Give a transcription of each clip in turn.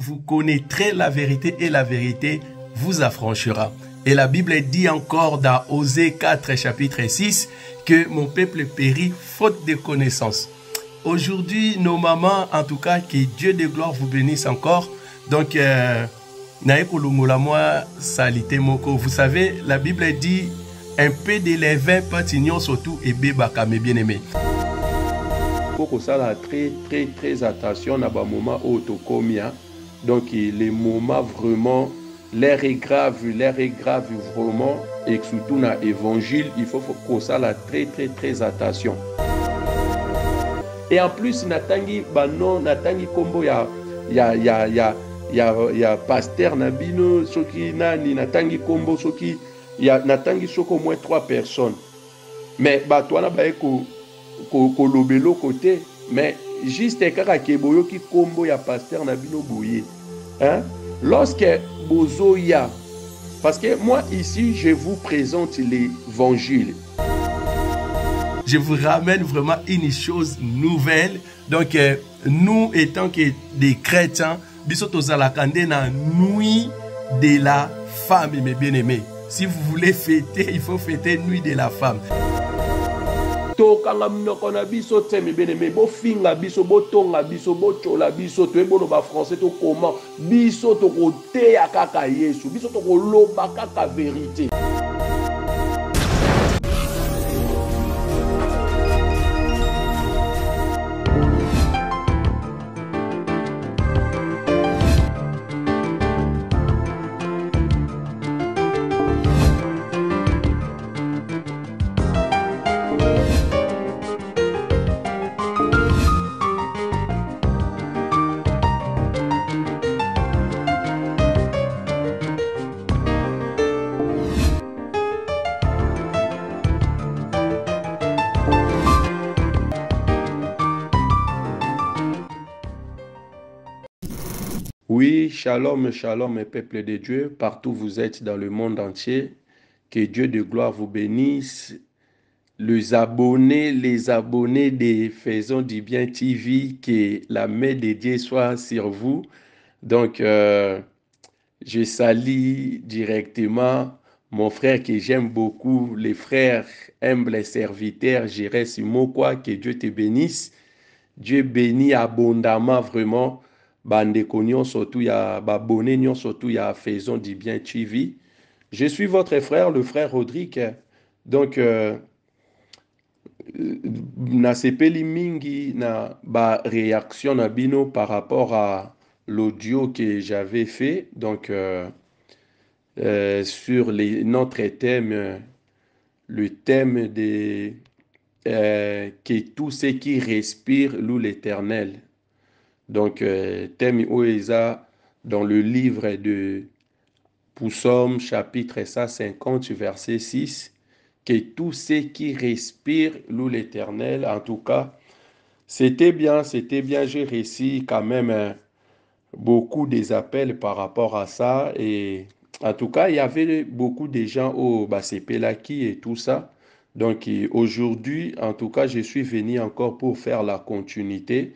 Vous connaîtrez la vérité et la vérité vous affranchira. Et la Bible dit encore dans Osée 4, chapitre 6, que mon peuple périt faute de connaissance. Aujourd'hui, nos mamans, en tout cas, que Dieu de gloire vous bénisse encore. Donc, vous savez, la Bible dit un peu de levain patignon surtout et bébaka, mes bien-aimés. Il faut que ça la très attention à un moment autocomia. Donc, les moments vraiment, l'air est grave vraiment, et surtout dans l'évangile, il faut que ça la très attention. Et en plus, natangi banon, natangi kombo ya pasteur nabino, soki nani, natangi kombo, soki natangi soko au moins 3 personnes. Mais toi na ko lobelo côté, mais juste kaka keboyo ki kombo ya pasteur nabino boye. Hein? Lorsque bozoya, parce que moi ici je vous présente l'évangile. Je vous ramène vraiment une chose nouvelle. Donc, nous étant que des chrétiens, bisoto zalakande na nuit de la femme, mes bien-aimés. Si vous voulez fêter, il faut fêter nuit de la femme. Tokanga mnoko na biso te mes bien-aimés, bo finga biso, bo tonga biso, bo chola biso, to ebono ba français to comment, biso to kote ya kaka Yesu, biso to koloba kaka vérité. Oui, shalom, shalom, peuple de Dieu, partout vous êtes dans le monde entier. Que Dieu de gloire vous bénisse. Les abonnés des Faisons du Bien TV, que la main de Dieu soit sur vous. Donc, je salue directement mon frère que j'aime beaucoup, les frères humbles serviteurs, Jéré Simokwa, que Dieu te bénisse. Dieu bénit abondamment vraiment. Bandeko surtout ya babone surtout ya Faisons du Bien TV. Je suis votre frère, le frère Rodrigue. Donc na sepeli mingi na ba réaction na bino par rapport à l'audio que j'avais fait donc sur notre thème, le thème de que tout ce qui respire loue l'Éternel. Donc, thème Oeza dans le livre de Psaume, chapitre 150, verset 6, que tout ce qui respire loue l'Éternel. En tout cas, c'était bien, j'ai réussi quand même beaucoup des appels par rapport à ça. Et en tout cas, il y avait beaucoup de gens au Basepelaki et tout ça. Donc, aujourd'hui, en tout cas, je suis venu encore pour faire la continuité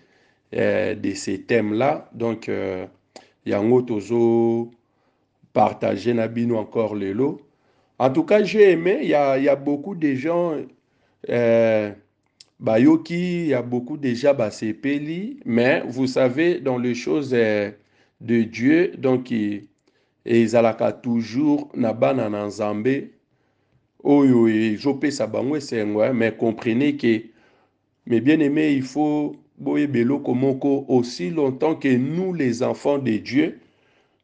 de ces thèmes-là. Donc, yango tozo partager nabino encore le lot. En tout cas, j'ai aimé, il y a beaucoup de gens bayoki, il y a beaucoup déjà basepeli, mais vous savez, dans les choses de Dieu, donc, ezalaka toujours nabana na nzambe, oyo jope sabangwe sengwa, mais comprenez que, mes bien-aimés, il faut aussi longtemps que nous, les enfants de Dieu,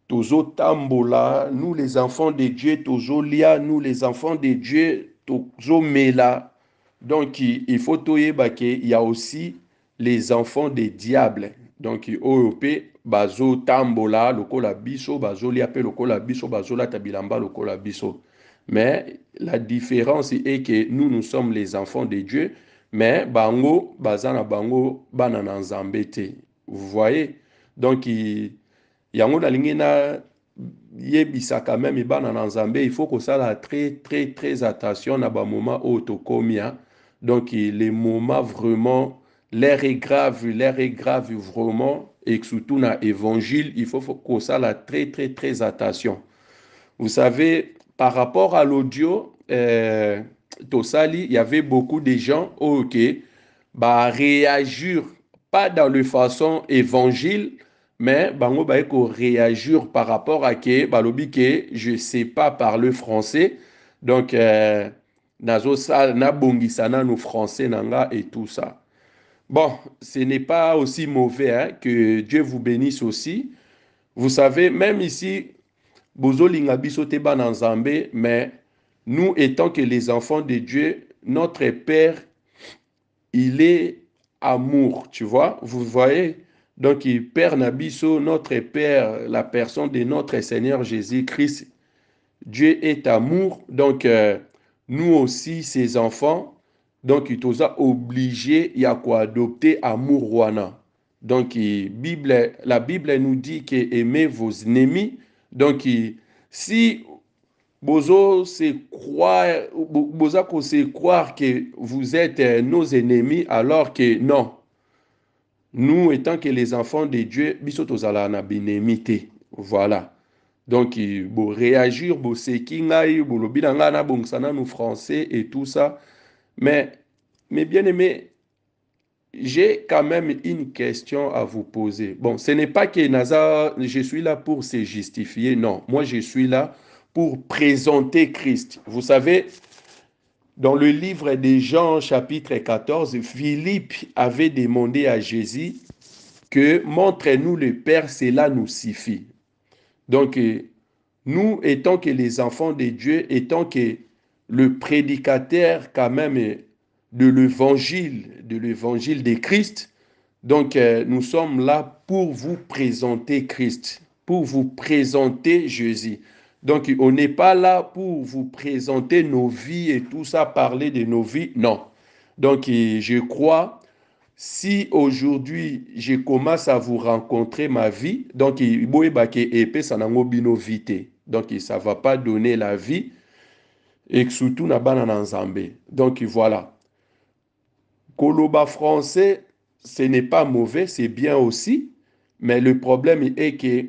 tozo tambola, nous, les enfants de Dieu, tozo lia, nous, les enfants de Dieu, tozo mela. Donc, il faut qu'il y a aussi les enfants des diables. Donc, OEP, bazo tambola, lokola biso, bazo lia pe lokola biso, bazo la tabilamba lokola biso. Mais la différence est que nous sommes les enfants de Dieu. Mais bango bazana bango banana nzambete. Vous voyez? Donc yango na lingena yebisa quand même banana nzambe, il faut que ça la très attention na ba moment autokomia. Donc les moments vraiment l'air est grave vraiment et surtout dans l'évangile, il faut qu'on ça très attention. Vous savez, par rapport à l'audio, Tosali, il y avait beaucoup de gens, ok, bah, réagir, pas dans la façon évangile, mais bango ba ko réagir par rapport à que balobi que je sais pas parler français, donc nazo sa na bongisa na no français nanga et tout ça. Bon, ce n'est pas aussi mauvais, hein, que Dieu vous bénisse aussi. Vous savez, même ici, bozolinga biso te bana nzambe, mais nous étant que les enfants de Dieu, notre Père, il est amour, tu vois, vous voyez. Donc, Père Nabiso, notre Père, la personne de notre Seigneur Jésus-Christ, Dieu est amour. Donc, nous aussi, ses enfants, donc, il nous a obligés, il y a quoi adopter amour wana. Donc, la Bible nous dit que aimez vos ennemis. Donc, si bozo se croire que vous êtes nos ennemis, alors que non. Nous, étant que les enfants de Dieu, biso tozala na binemité. Voilà. Donc, bo réagir, bo seki ngai, bo lobi na nga na bongsana nous français et tout ça. Mais bien aimé, j'ai quand même une question à vous poser. Bon, ce n'est pas que Nazar, je suis là pour se justifier. Non, moi je suis là pour présenter Christ. Vous savez, dans le livre de Jean chapitre 14, Philippe avait demandé à Jésus que montre-nous le Père, cela nous suffit. Donc, nous, étant que les enfants de Dieu, étant que le prédicateur quand même de l'évangile de Christ, donc nous sommes là pour vous présenter Christ, pour vous présenter Jésus. Donc, on n'est pas là pour vous présenter nos vies et tout ça, parler de nos vies, non. Donc, je crois, si aujourd'hui je commence à vous rencontrer ma vie, donc donc ça ne va pas donner la vie, et surtout na bana nzambe. Donc voilà. Koloba français, ce n'est pas mauvais, c'est bien aussi, mais le problème est que,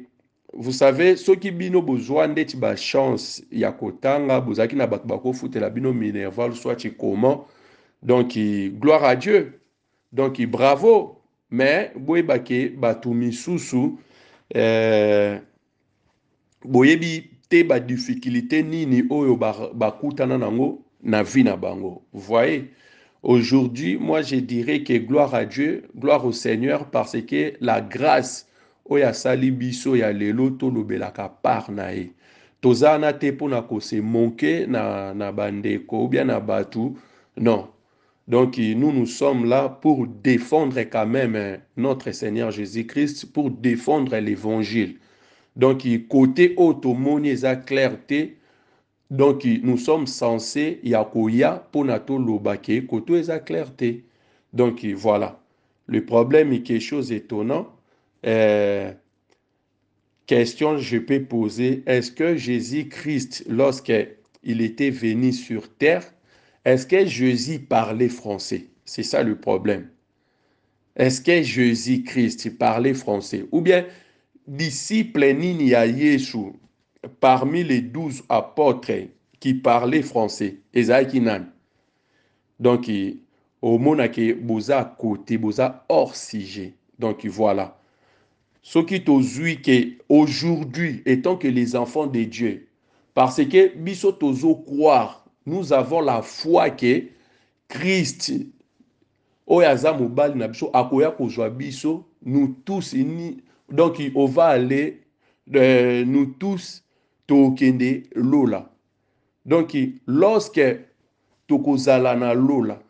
vous savez, ceux qui bino besoin d'être ba chance, ya kotanga, bozaki na bato bako futela bino minerval, soit comment. Donc, gloire à Dieu. Donc, bravo. Mais, boyebake, batu misusu, boyebi te ba difficulté nini oyo bakutana nango na vie na bango. Vous voyez? Aujourd'hui, moi, je dirais que gloire à Dieu, gloire au Seigneur, parce que la grâce, oya sali biso ya lelo to lobelaka par na ye. Tozana te pona ko se monke na bandeko ou bien na batu. Non. Donc, nous sommes là pour défendre quand même notre Seigneur Jésus-Christ, pour défendre l'évangile. Donc, côté automoni eza clarté. Donc, nous sommes censés, yakoya, ponato lobake, koto eza clarté. Donc, voilà. Le problème est quelque chose d'étonnant. Question, je peux poser, est-ce que Jésus-Christ, lorsqu'il était venu sur terre, est-ce que Jésus parlait français? C'est ça le problème. Est-ce que Jésus-Christ parlait français? Ou bien, disciple nini ya Yesu, parmi les 12 apôtres qui parlaient français, ezalaki nani? Donc, au monake boza côté, boza hors sujet. Donc, voilà. Ce qui t'ozui que aujourd'hui, étant que les enfants de Dieu, parce que biso tozo croire, nous avons la foi que Christ, oyaza mobali na biso, akoya kozwa biso, nous tous, donc on va aller, nous tous, tokende lola. Donc, lorsque tokozala na lola,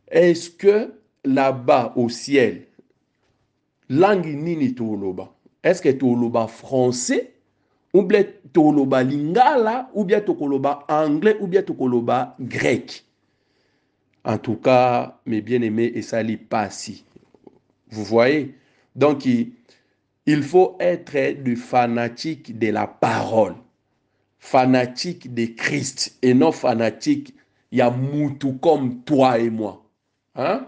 est-ce que là-bas au ciel, langue nini toloba? Est-ce que toloba français ou bien toloba lingala ou bien toloba anglais ou bien toloba grec? En tout cas, mes bien-aimés, et ça n'est pas si. Vous voyez? Donc, il faut être du fanatique de la parole, fanatique de Christ et non fanatique, il y a moutou comme toi et moi. Hein?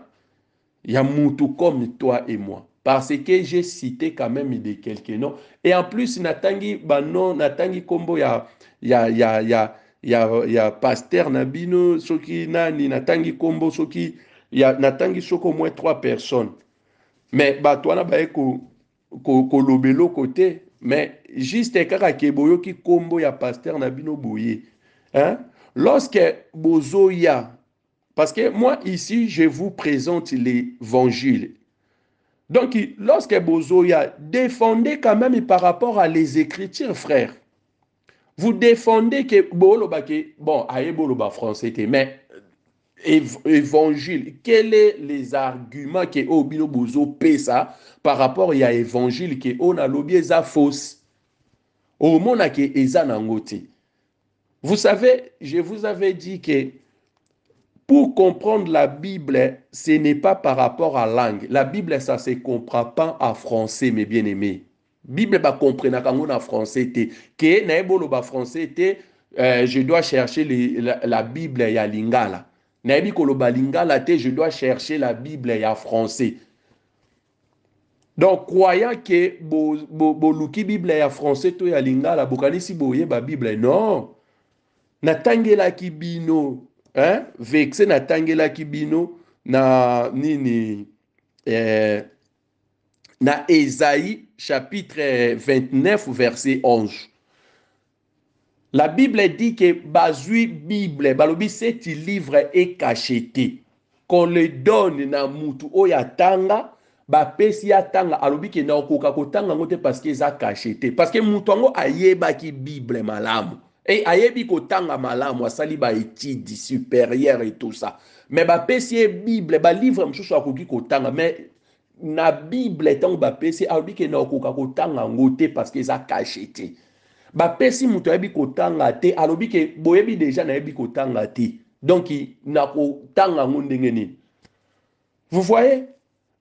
Il y a moutou comme toi et moi. parce que j'ai cité quand même des quelques noms. Et en plus, natangi bano, natangi kombo ya pasteur Nabino, soki nani, natangi kombo, soki, natangi soko au moins trois personnes. Mais batwana bae ko lobelo côté, mais juste kaka keboyo ki kombo ya pasteur Nabino boye. Hein? Lorsque bozoya, parce que moi ici, je vous présente l'évangile. Donc, lorsque Bozoya, défendez quand même par rapport à les Écritures, frère. Vous défendez que, bon, aïe, boloba français, mais évangile, quels sont les arguments que Obino Bozo pesa par rapport à évangile que on a lobby eza fausse. Au monde que eza nangote. Vous savez, je vous avais dit que pour comprendre la Bible, ce n'est pas par rapport à la langue. La Bible, ça ne se comprend pas en français, mes bien-aimés. Bible, bah, comprenez quand on a français, que naebolo ba français, je dois chercher la Bible ya lingala. Naebi koloba lingala, je dois chercher la Bible ya français. Donc, croyant que boluki Bible ya français, to ya lingala, bokanisi boye ba Bible, non. Natangela kibino, hein? Vexé natangela kibino na nini na Ésaïe chapitre 29 verset 11. La Bible dit que bazui Bible, balobi cet livre est cacheté. Qu'on le donne na mutu oyatanga, ba pesi yatanga alobi ke na okoka kotanga ngote parce que ça cacheté. Parce que mutu ango ayeba ki Bible malamu. Et ayebi kotanga malamu asali ba étude supérieure et tout ça. Mais ba pesi Bible, ba livre msusu akoki kotanga, mais na Bible tango ba pesi alobi ke na okoka kotanga ngote parce que ça cacheté. Ba pesi mutu ayebi kotanga te alobi ke boyebi déjà na yebi kotanga te. Donc na kotanga ndenge nini. Vous voyez?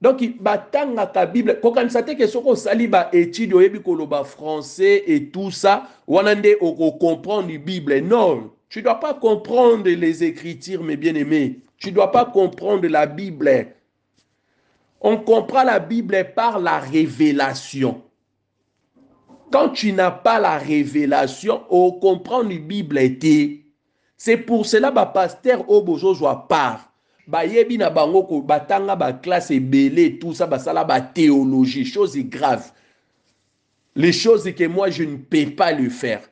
Donc batanga ka Bible kokanisa te ke soko sali ba étude oyebi koloba français et tout ça wanande oko comprendre la Bible. Non, tu dois pas comprendre les écritures mes bien-aimés. Tu dois pas comprendre la Bible. On comprend la Bible par la révélation. Quand tu n'as pas la révélation, on comprend la Bible. C'est pour cela que le pasteur Obozo joue part. Bayebi na bango ko batanga ba classe belé tout ça basala ba théologie, chose grave. Les choses que moi je ne peux pas le faire.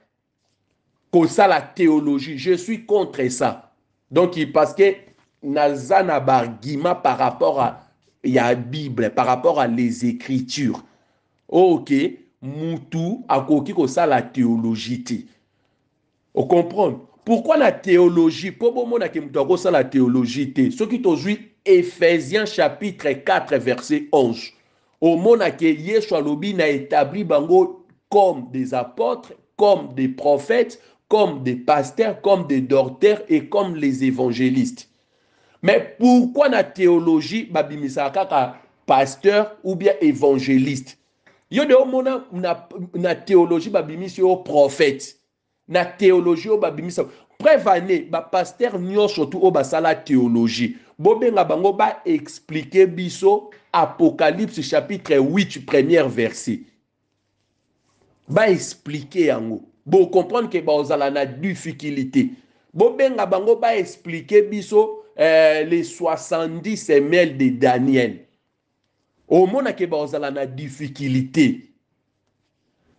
Comme ça la théologie, je suis contre ça. Donc parce que nazana bargima par rapport à la Bible, par rapport à les Écritures. OK. Moutou akoki ko ça la théologie. Vous comprenez? Pourquoi la théologie? Pour bon mona ke moutou ako ça la théologie. Ce qui t'ouvre Ephésiens chapitre 4 verset 11. Au mona ke Yeshua lobi na établi bango comme des apôtres, comme des prophètes, comme des pasteurs, comme des docteurs et comme les évangélistes. Mais pourquoi la théologie babimisa kaka pasteur ou bien évangéliste? Yo de omona na théologie babimisi au prophète. Na théologie au babimisi. Prévané ba pasteur nyo surtout au basala théologie. Bobenga bango ba expliquer biso Apocalypse chapitre 8 premier verset. Ba expliquer yango. Bo comprendre que ba ozala na difficulté. Bobenga bango ba expliquer biso les 70 semelles de Daniel. Au monde qui est la difficulté.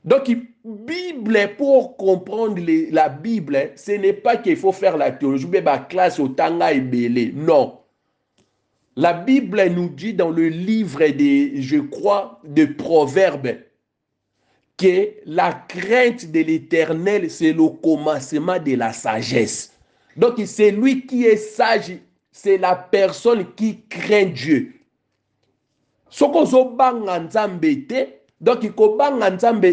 Donc, Bible, pour comprendre la Bible, ce n'est pas qu'il faut faire la théologie, mais la classe au Tanga et Belé. Non. La Bible nous dit dans le livre de, je crois, de Proverbes, que la crainte de l'Éternel, c'est le commencement de la sagesse. Donc, c'est lui qui est sage, c'est la personne qui craint Dieu. Donc,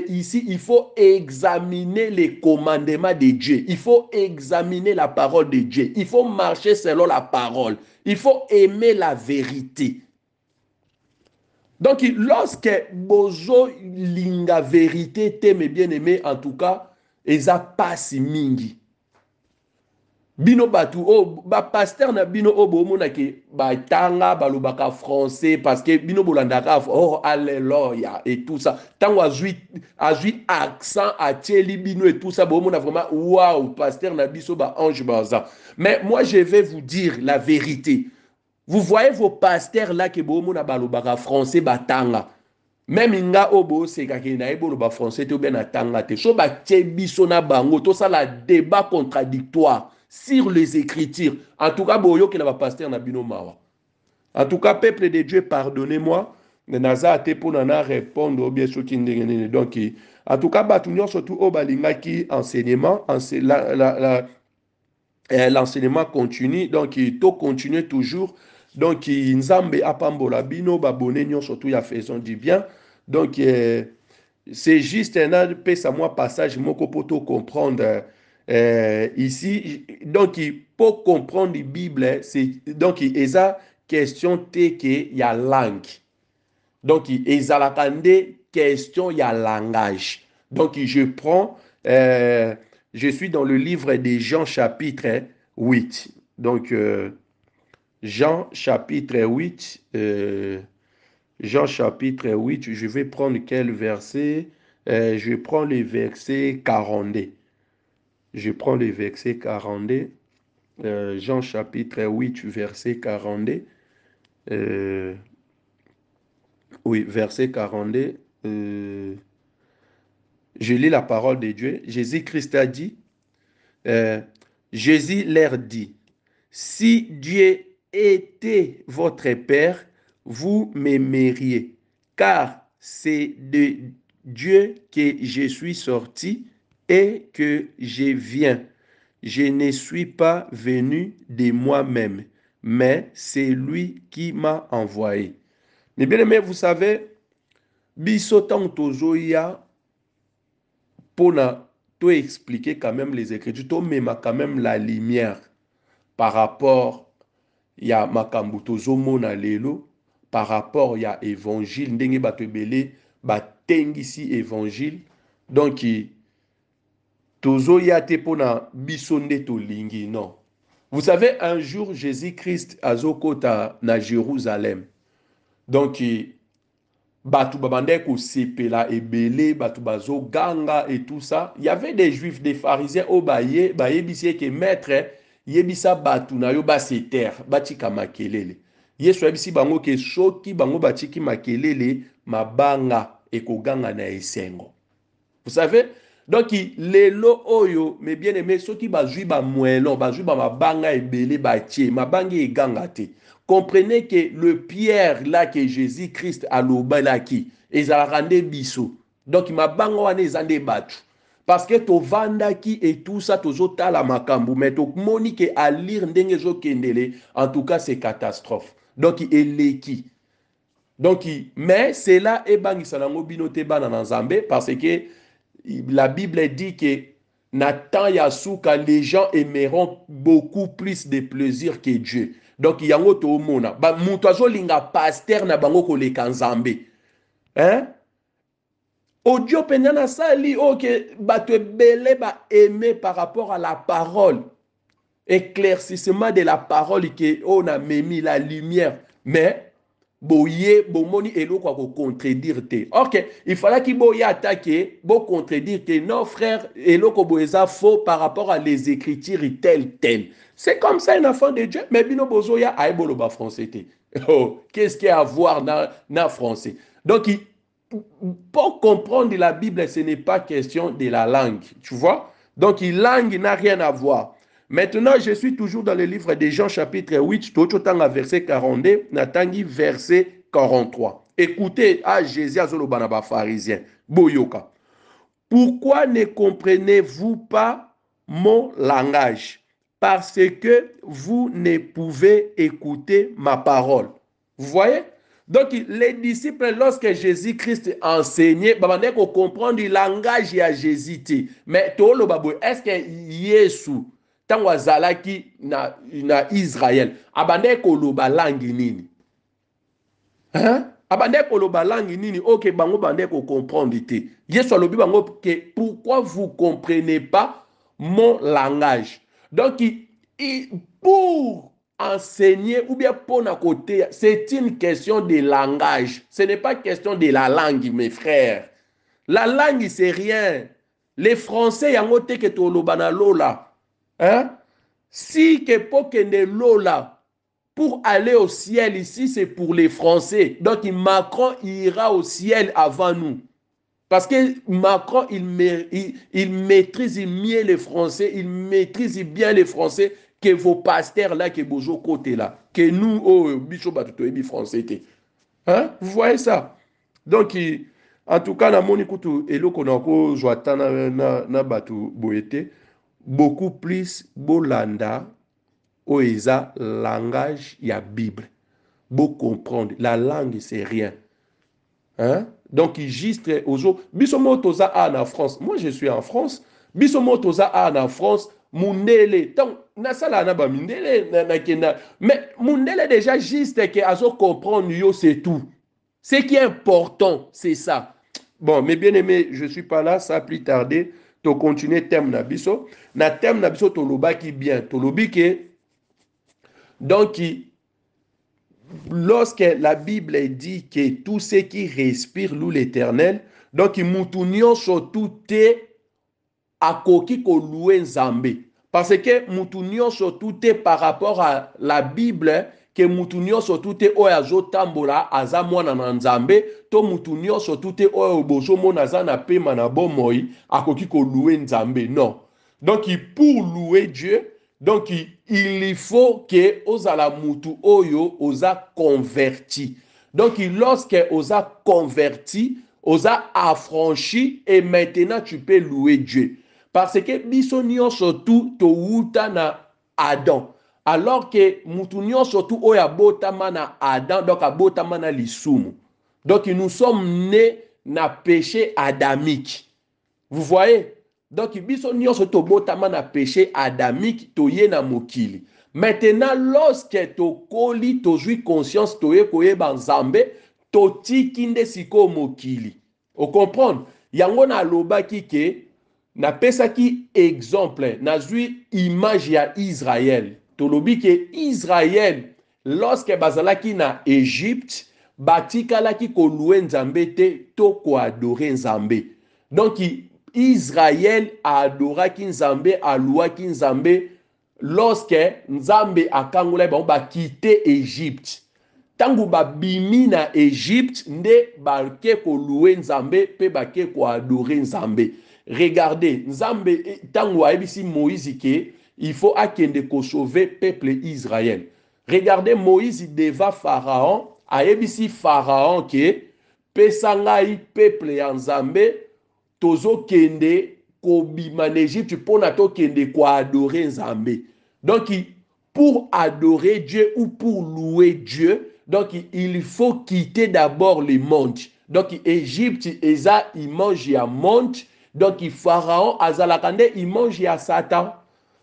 ici, il faut examiner les commandements de Dieu. Il faut examiner la parole de Dieu. Il faut marcher selon la parole. Il faut aimer la vérité. Donc, lorsque bozo linga vérité, t'aimes bien aimé, en tout cas, eza passe mingi. Bino batu o ba pasteur na bino o bomona ke ba tanga balobaka français parce que bino bolandaka oh alléluia et tout ça tango azui accent a tieli bino et tout ça bomona vraiment waouh pasteur na biso ba ange baza. Mais moi je vais vous dire la vérité. Vous voyez vos pasteurs là que bomona balobaka français ba tanga. Même nga obo c'est kaki na ebo ba français te bien na tanga te. So ba tie biso na bango to ça la débat contradictoire sur les Écritures. En tout cas, boyo qui n'a pasteur na bino mawa. En tout cas, peuple de Dieu, pardonnez-moi. Naza ate pour nana répondre bien sûr qui donc en tout cas batunyo surtout au balinga qui enseignement l'enseignement continue donc il to continue toujours donc nzambe apambola bino babone nyo surtout ya faisons du bien donc c'est juste un pesa moi passage moko poto comprendre ici donc pour comprendre la Bible c'est donc eza question te que y a langue donc ezalaka nde question y a langage donc je prends je suis dans le livre de Jean chapitre 8 donc Jean chapitre 8 Jean chapitre 8, je vais prendre quel verset? Je prends le verset 42. Je prends le verset 42. Jean chapitre 8, verset 42. Oui, verset 42. Je lis la parole de Dieu. Jésus-Christ a dit, Jésus leur dit, si Dieu était votre Père, vous m'aimeriez, car c'est de Dieu que je suis sorti et que je viens. Je ne suis pas venu de moi-même, mais c'est lui qui m'a envoyé. Mais bien aimé, vous savez, bisotan tozoya pour tout expliquer quand même les Écritures, tout même quand même la lumière par rapport ya makambo tozomona lelo par rapport ya évangile ndenge bato ebele batengisi évangile donc tozoya te mpona biso nde tolingi non. Vous savez un jour Jésus-Christ azokota na Jérusalem donc bato babandaki kosepela ebele bato bazoganga et tout ça il y avait des juifs des pharisiens oyo bayebisi eke maître yebisa bato na yo base terre batika makelele yesu ayebisi bango ke soki bango batiki makelele mabanga ekoganga na esengo. Vous savez donc lelo oyo mais bien aimé soki bazwi bamwelon bazwi bamabanga ebele batie mabanga eganga te. Comprenez que le pierre là que Jésus-Christ a lobalaki ezalaka nde biso donc mabanga wana eza nde bato parce que tovandaki et tout ça tozotala makambo mais tomoni ke alire ndenge ezokendele en tout cas c'est catastrophe donc eleki donc mais cela ebangisa nango bino te bana na nzambe parce que la Bible dit que na temps ya suka les gens aimeront beaucoup plus de plaisir que Dieu. Donc yango to mona ba muto azolinga pasteur na bango koleka nzambe. Hein? Audio penya na sali ok bato ebele ba aimer par rapport à la parole. Éclaircissement de la parole que on a mis la lumière mais boye bomoni eloko ko contredire te. OK, il fallait qu'il boye attaquer, bo contredire que non frère, eloko boeza faux par rapport à les écritures tel. C'est comme ça un enfant de Dieu, mais bino bozoya aibolo ba français te. Oh, qu'est-ce qu'il y a à voir na français? Donc pour comprendre la Bible, ce n'est pas question de la langue, tu vois? Donc langue n'a rien à voir. Maintenant, je suis toujours dans le livre de Jean chapitre 8, tout autant verset 42, natangi verset 43. Écoutez à Jésus azolobana pharisien, boyoka. Pourquoi ne comprenez-vous pas mon langage? Parce que vous ne pouvez écouter ma parole. Vous voyez? Donc, les disciples, lorsque Jésus-Christ enseignait, ils comprendre le langage de Jésus. Mais est-ce que Jésus, tant azalaki na Israël, abandé koloba langue nini? Hein? Abandé koloba langue nini? Ok, bango bandé ko comprendre te. Yesu alobi bango que pourquoi vous comprenez pas mon langage? Donc pour enseigner ou bien pour un côté, c'est une question de langage. Ce n'est pas question de la langue, mes frères. La langue, c'est rien. Les Français, yango te que toloba na lola. Hein? Si que pour que ne lola, pour aller au ciel ici, c'est pour les Français. Donc Macron ira au ciel avant nous. Parce que Macron, il maîtrise mieux les Français, il maîtrise bien les Français que vos pasteurs là, que vos côté là, que nous, oh, bicho batutoyebi français. Hein? Vous voyez ça? Donc, en tout cas, na moni kutu eloko na ko joata na batu boete, beaucoup plus bolanda oeza langage ya Bible. Beau comprendre, la langue c'est rien. Hein? Donc, il juste aux Bisomo toza a en France. Moi, je suis en France. Bisomo toza a en France. Mundele. Donc, nasala na ba mindele na kenda. Mais mundele déjà juste que azo comprendre yo c'est tout. Ce qui est important, c'est ça. Bon, mes bien-aimés, je ne suis pas là, ça a plus tardé. To continuer thème na biso. Na thème na biso to loba qui bien. To lobi que donc lorsque la Bible dit que tout ce qui respire loue l'Éternel, donc mutunio surtout te akoki ko louer Nzambe. Parce que mutunio surtout te par rapport à la Bible, que mutunio surtout te oyazo tambola aza mwana na Nzambe, to mutunio surtout te oyo bozo mona za na pema na bomoi akoki ko louer Nzambe. Non. Donc pour louer Dieu, donc il faut que ozala mutu oyo oza converti. Donc lorsque oza converti, oza affranchi et maintenant tu peux louer Dieu. Parce que biso nyonso tout to wuta na Adam. Alors que mutu nyonso tout oyo abotama na Adam, donc abotama na lisumu. Donc nous sommes nés na péché adamique. Vous voyez? Donc, biso nyonso tobotama na péché adamique toye na mokili. Maintenant, lorsque tokoli tozwi conscience toye koyeba Nzambe, totiki nde siko mokili. O comprendre? Yango na lobaki ke na pesaki exemple, nazwi image ya Israël. Tolobi ke Israël lorsque bazalaki na Égypte, batikalaki kolue Nzambe te to ko adorer Nzambe. Donc Israël adoraki Nzambe, alouaki Nzambe lorsque Nzambe akangola bango ba quitter Égypte. Tangu babimi na Égypte nde bake ko louer Nzambe pe bake ko adorer Nzambe. Regardez, Nzambe tangu aebisi Moïse ke il faut akende ko sauver peuple Israël. Regardez Moïse devant Pharaon, aebisi Pharaon ke pesangai peuple ya Nzambe tozo kende kobima en Égypte pour nato kende ko adorer Nzambe. Donc pour adorer Dieu ou pour louer Dieu, donc il faut quitter d'abord le monde. Donc Égypte eza il mange ya monde, donc Pharaon azalakande il mange ya Satan.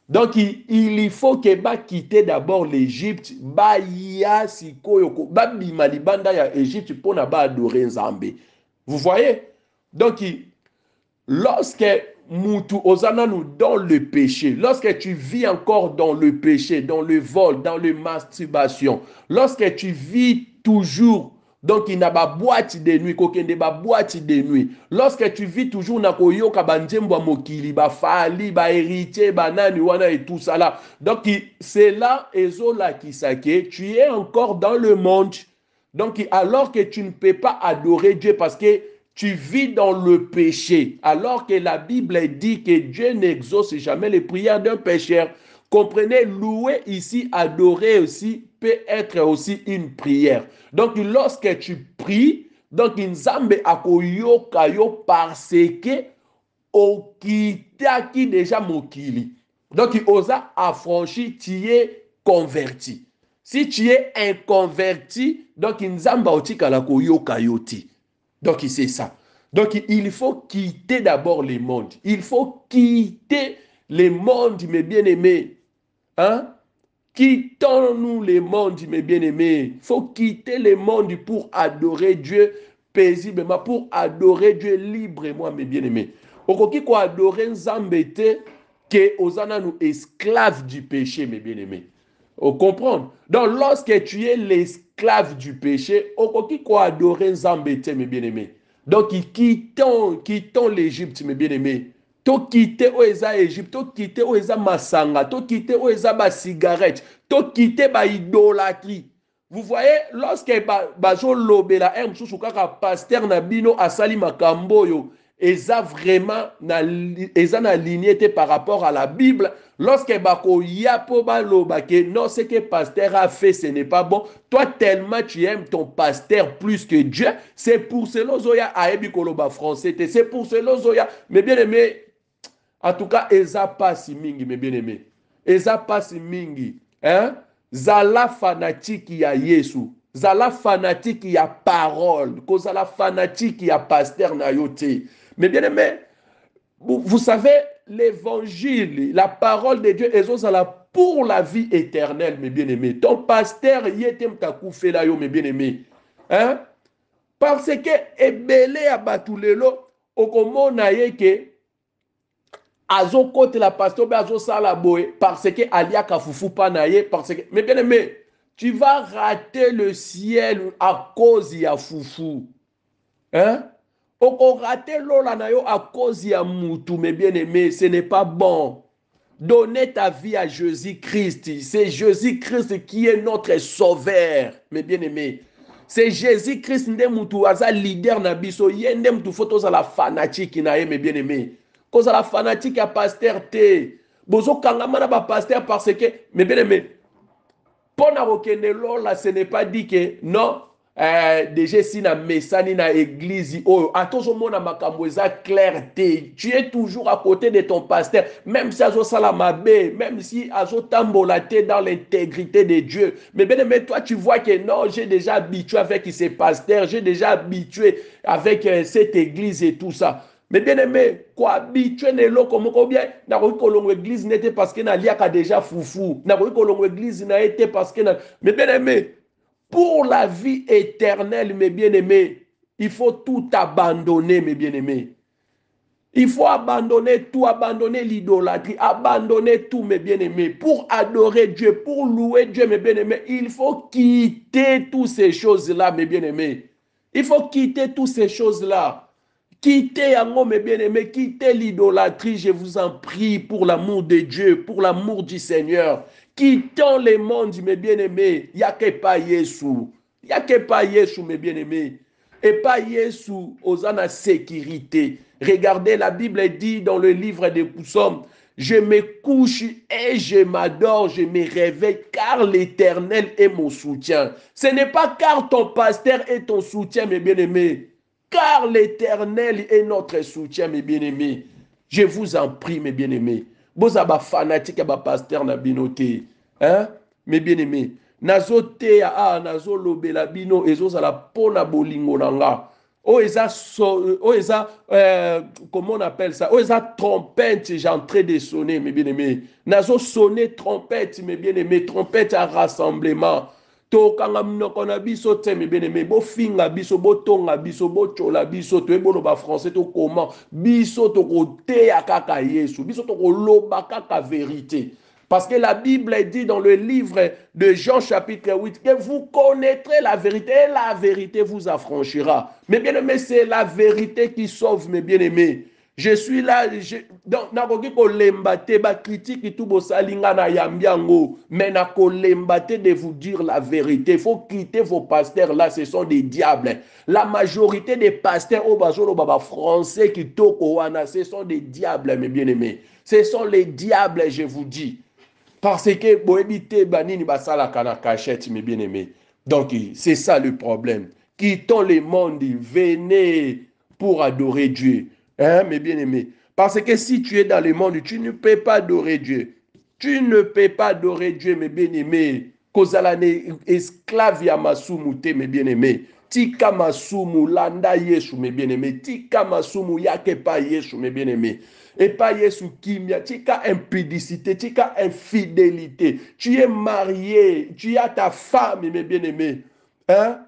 Donc il faut que ba quitter d'abord l'Égypte, ba ya sikoyo ba bima libanda ya Égypte pour na ba adorer Nzambe. Vous voyez? Donc lorsque mutu ozananu dans le péché, lorsque tu vis encore dans le péché, dans le vol, dans la masturbation, lorsque tu vis toujours, donc il n'a pas boîte de nuit, kokende ba boîte de nuit, lorsque tu vis toujours na koyoka banjembo mokili, ba fali, ba héritier, ba nani wana et tout ça là, donc c'est là ezola kisake, tu es encore dans le monde, donc alors que tu ne peux pas adorer Dieu parce que tu vis dans le péché, alors que la Bible dit que Dieu n'exauce jamais les prières d'un pécheur. Comprenez, louer ici, adorer aussi, peut être aussi une prière. Donc, lorsque tu pries, donc, Nzambe akoyoka yo parce que okitaki déjà mokili. Donc, osa affranchi, tu es converti. Si tu es inconverti, donc, Nzamba otikala koyoka yo ti. Donc, c'est ça. Donc, il faut quitter d'abord le monde. Il faut quitter le monde, mes bien-aimés. Hein? Quittons-nous le monde, mes bien-aimés. Il faut quitter le monde pour adorer Dieu paisiblement, pour adorer Dieu librement, mes bien-aimés. Okoki ko adorer Nzambe te, que osana nous esclaves du péché, mes bien-aimés. Vous comprenez? Donc, lorsque tu es l'esclave du péché, okoki ko adorer Nzambe te, mes bien-aimés. Donc, quittons l'Égypte, mes bien-aimés. To quitter Oeza Égypte, to quitter Oeza Masanga, to quitter Oeza ba cigarette, to quitter ba idolâtrie. Vous voyez, lorsque bazo lobela msusu kaka pasteur na bino asali makambo yo, eza vraiment eza na lignité par rapport à la Bible. Lorsque bako yapo baloba que non, ce que pasteur a fait, ce n'est pas bon. Toi, tellement tu aimes ton pasteur plus que Dieu, c'est pour cela zoya aebi koloba français. C'est pour cela zoya, mais bien aimé, en tout cas, eza pasi mingi, mes bien-aimés. Eza pasi mingi. Hein? Zala fanatique ya Yesu. Zala fanatique ya parole. Kozala fanatique ya pasteur na yote. Mes bien-aimés, vous savez, l'évangile, la parole de Dieu, ezozala pour la vie éternelle, mes bien-aimés. Ton pasteur, yetem takoufé la yo, mes bien-aimés. Hein? Parce que, ebele abatulelo, okomona yeke, azo kote la pasteur be azo sala boye parce que aliaka fufu pa na ye parce que mais bien aimé, tu vas rater le ciel à cause ya fufu. Hein? Oko rater lola na yo à cause ya mutu, mais bien aimé, ce n'est pas bon. Donnez ta vie à Jésus-Christ. C'est Jésus-Christ qui est notre sauveur, mes bien-aimés. C'est Jésus-Christ nde mutu aza leader na biso, ye nde mutu foto za la fanatique na ye, mes bien-aimés. Cause la fanatique à pasteur te. Bozo kangama na ba pasteur parce que, mais bien aimé, pour na rokende lola, ce n'est pas dit que non. Déjà si na mesani na église oh attention mona makambo eza clarté, tu es toujours à côté de ton pasteur même si azo sala mabe, même si azo tambola te dans l'intégrité de Dieu, mais bien aimé, toi tu vois que non, j'ai déjà habitué avec ces pasteurs, j'ai déjà habitué avec cette église et tout ça. Mais bien aimé, quoi habitué ne lo comme bien na ko kolongo église n'était parce que na liaka déjà foufou, na ko kolongo église na été parce que na, mais bien aimé, pour la vie éternelle, mes bien-aimés, il faut tout abandonner, mes bien-aimés. Il faut abandonner tout, abandonner l'idolâtrie, abandonner tout, mes bien-aimés. Pour adorer Dieu, pour louer Dieu, mes bien-aimés, il faut quitter toutes ces choses-là, mes bien-aimés. Il faut quitter toutes ces choses-là. Quittez, mes bien-aimés, quittez l'idolâtrie, je vous en prie, pour l'amour de Dieu, pour l'amour du Seigneur. Quittons le monde, mes bien-aimés. Il n'y a que pas Yesu. Il n'y a que pas Yesu, mes bien-aimés. Et pas Yesu, aux en sécurité. Regardez, la Bible dit dans le livre des Psaumes, je me couche et je m'adore, je me réveille, car l'Éternel est mon soutien. Ce n'est pas car ton pasteur est ton soutien, mes bien-aimés. Car l'Éternel est notre soutien, mes bien-aimés. Je vous en prie, mes bien-aimés. Vous avez fanatique, vous pasteur na binoté. Hein? Mes bien-aimés. Nazo te nazo lobela bino ezo la pona bolingo nanga. Oh, comment on appelle ça? Oh, trompette, j'ai en train de sonner, mes bien-aimés. Nazo sonner trompette, mes bien-aimés. Trompette à rassemblement. Tokanga mnoko na biso te, mes bien-aimés. Bo finga biso, bo tonga biso, bo chola biso. To ebono ba français to comment? Biso to kote ya kaka Yesu. Biso to koloba kaka vérité. Parce que la Bible dit dans le livre de Jean chapitre 8 que vous connaîtrez la vérité et la vérité vous affranchira. Mais bien aimé, c'est la vérité qui sauve, mes bien-aimés. Je suis là, donc nakoki kolembate ba critique tout bosalinga na yambiango, mais na kolembate de vous dire la vérité. Il faut quitter vos pasteurs là, ce sont des diables. La majorité des pasteurs au bazolo baba français qui toko wana, ce sont des diables, mes bien-aimés. Ce sont les diables, je vous dis. Parce que boebite banini basala kana cachette, mes bien-aimés. Donc c'est ça le problème. Quittons le monde, venez pour adorer Dieu. Hein, mes bien-aimés. Parce que si tu es dans le monde, tu ne peux pas adorer Dieu. Tu ne peux pas adorer Dieu, mes bien-aimés. Kozalane esclave ya masumu te, mes bien-aimés. Tika masumu landa Yesu, mes bien-aimés. Tika masumu yake pa Yesu, mes bien-aimés. Et pas Yesu kimia. Tika impudicité, tika infidélité. Tu es marié, tu as ta femme, mes bien-aimés. Hein?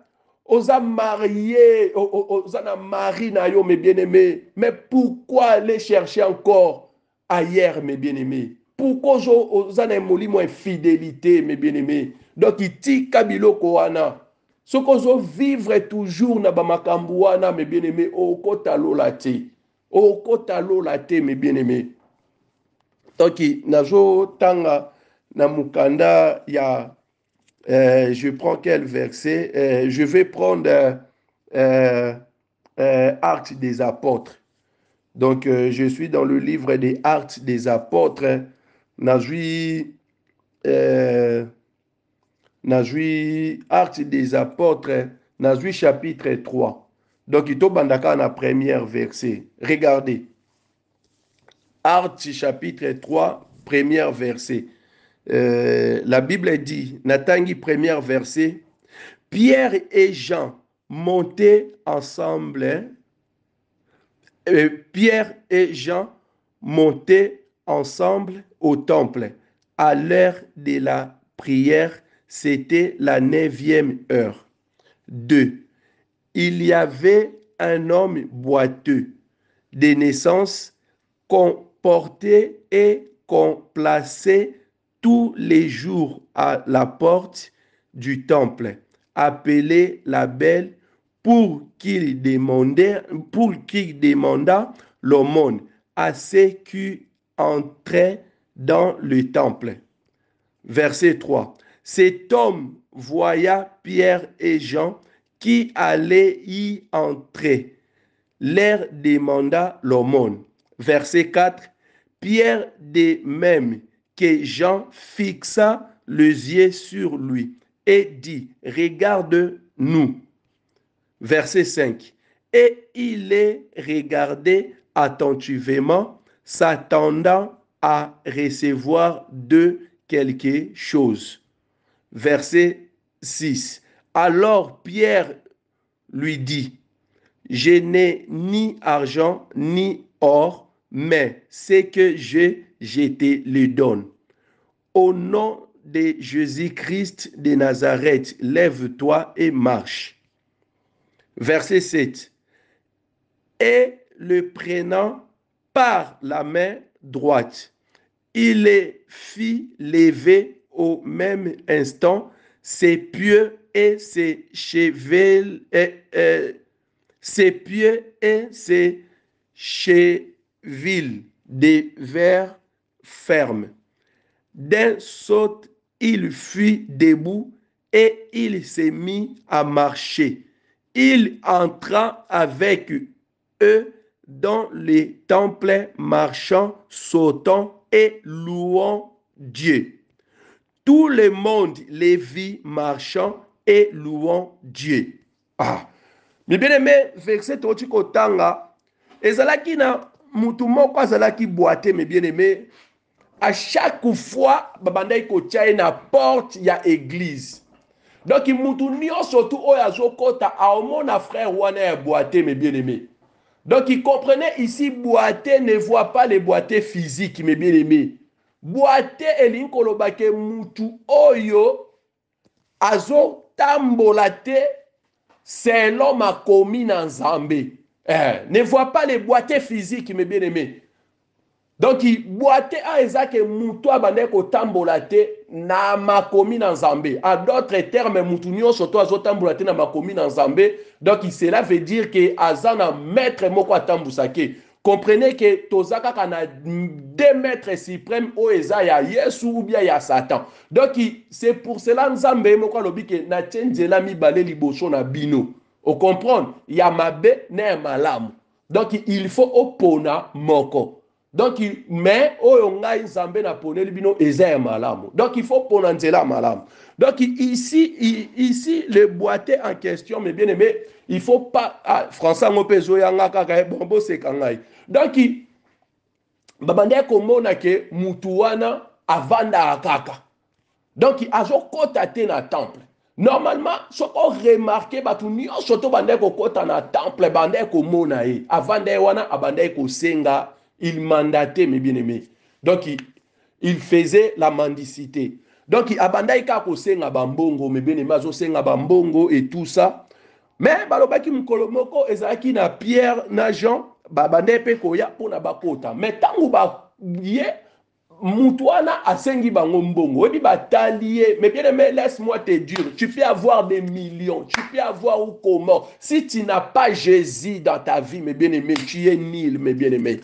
Osa marié, osa na mari na yo, mes bien-aimés. Mais pourquoi aller chercher encore ailleurs, mes bien-aimés. Pourquoi vous avez une infidélité, mes bien-aimés? Donc, il dit Kabiloko wana. Ce que vous vivre toujours na bamakambu wana, mes bien-aimés, au kota lolate. Au kota lolate, mes bien-aimés. Donc, nazo tanga na mukanda ya, je prends quel verset? Je vais prendre Actes des Apôtres. Donc, je suis dans le livre des Actes des Apôtres. Nazui, Actes des Apôtres, Nazui chapitre 3. Donc, il bandaka na premier verset. Regardez. Actes chapitre 3, premier verset. La Bible dit, Natangi premier verset, Pierre et Jean montaient ensemble. Pierre et Jean montaient ensemble au temple. À l'heure de la prière, c'était la 9e heure. 2. Il y avait un homme boiteux de naissance qu'on portait et qu'on plaçait tous les jours à la porte du temple, appelé la Belle, pour qu'il demandât l'aumône à ceux qui entraient dans le temple. Verset 3. Cet homme voya Pierre et Jean qui allaient y entrer, leur demanda l'aumône. Verset 4. Pierre, de même que Jean, fixa les yeux sur lui et dit, regarde-nous. Verset 5. Et il les regardait attentivement, s'attendant à recevoir d'eux quelque chose. Verset 6. Alors Pierre lui dit, je n'ai ni argent ni or, mais ce que j'ai, je te le donne. Au nom de Jésus-Christ de Nazareth, lève-toi et marche. Verset 7. Et le prenant par la main droite, il les fit lever au même instant ses pieds et ses chevilles, ses pieds et ses chevilles de verre ferme. D'un saut, il fut debout et il s'est mis à marcher. Il entra avec eux dans les temples, marchant, sautant et louant Dieu. Tout le monde les vit marchant et louant Dieu. Ah, mais bien aimé, verset toti kotanga, ezalaki na mutu moko azalaki boité, mais bien aimé, à chaque fois babandai kotia na porte ya église. Donc mutu nyonso tu oyo azokota aomona frère wana ya boité, mais bien aimé. Donc il comprenait ici, boité ne voit pas les boités physiques, mais bien aimé. Boité elingi koloba ke mutu oyo azo tambola te selon makomi na Nzambe. Ne voit pas les boités physiques, mes bien-aimés. Donc, boité a ezake mutu abande ko tambola te na makomi na Nzambe. En d'autres termes, mutu nyonso to azo tambola te na makomi na Nzambe. Donc, cela veut dire que azana maître moko atambusake. Comprenez que tozaka kana 2 maîtres suprêmes o eza ya Yesu ou bien ya Satan. Donc, c'est pour cela Nzambe moko alobi ke na tenzela mibale liboso na bino. Vous comprenez? Il y a mabe na malamu. Donc, il faut opona moko. Donc, mais oyo ngai Nzambe na poneli bino eza ya malamu. Donc, il faut pona nzela malamu. Donc, ici, le boité en question, mais bien aimé, il ne faut pas. Ah, Français ngopezo yanga kaka bombo sekangai. Donc, babande komona ke mutu wana avanda kaka. Donc, azokota te na temple. Normalement, ce qu'on remarque, batu nyonso to bande kokota na temple, bande komona ye. Avanda wana abande kosenga, il mandatait mes bien-aimés. Donc, il faisait la mendicité. Donc, abandai ka kosenga bambongo, mes bien-aimés, azosenga bambongo et tout ça. Mais balobaki mukolo moko ezalaki na Pierre na Jean babande pe koya pona bakota. Mais tangu ye Moutouana a sengi bango mbongo, odi batalié, mais bien aimé, laisse-moi te dire, tu peux avoir des millions, tu peux avoir ou comment, si tu n'as pas Jésus dans ta vie, mes bien-aimés, tu es nul, mes bien-aimés.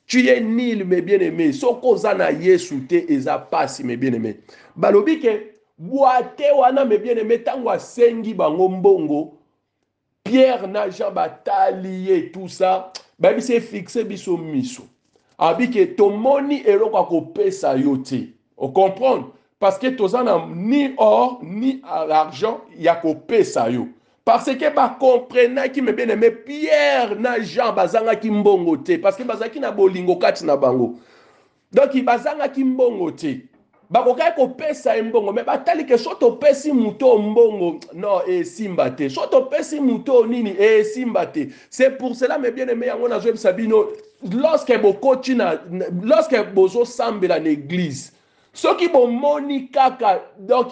Tu es nul, mes bien-aimés. Soko zana yesu te eza pasi, mes bien-aimés. Balobi ke, boate wana, mes bien-aimés, tango sengi bango mbongo, Pierre na Jean batalié, tout ça, babi se fixé biso miso. Abi que tomoni eloko akopesa yo te. On comprend? Parce que tozana ni or ni l'argent ya kopesa yo. Parce que ba comprena ki me bien aimé Pierre na Jean bazanga ki mbongo te parce que bazaki na bolingo kati na bango. Donc bazanga ki mbongo te. Bakokai kopesa mbongo mais batali ke so topesi muto mbongo non simba te. So topesi muto nini simba te. C'est pour cela mes bien-aimés yango na zo sabino lorsque lorsque bozo sambela l'église ceux qui bon moni kaka donc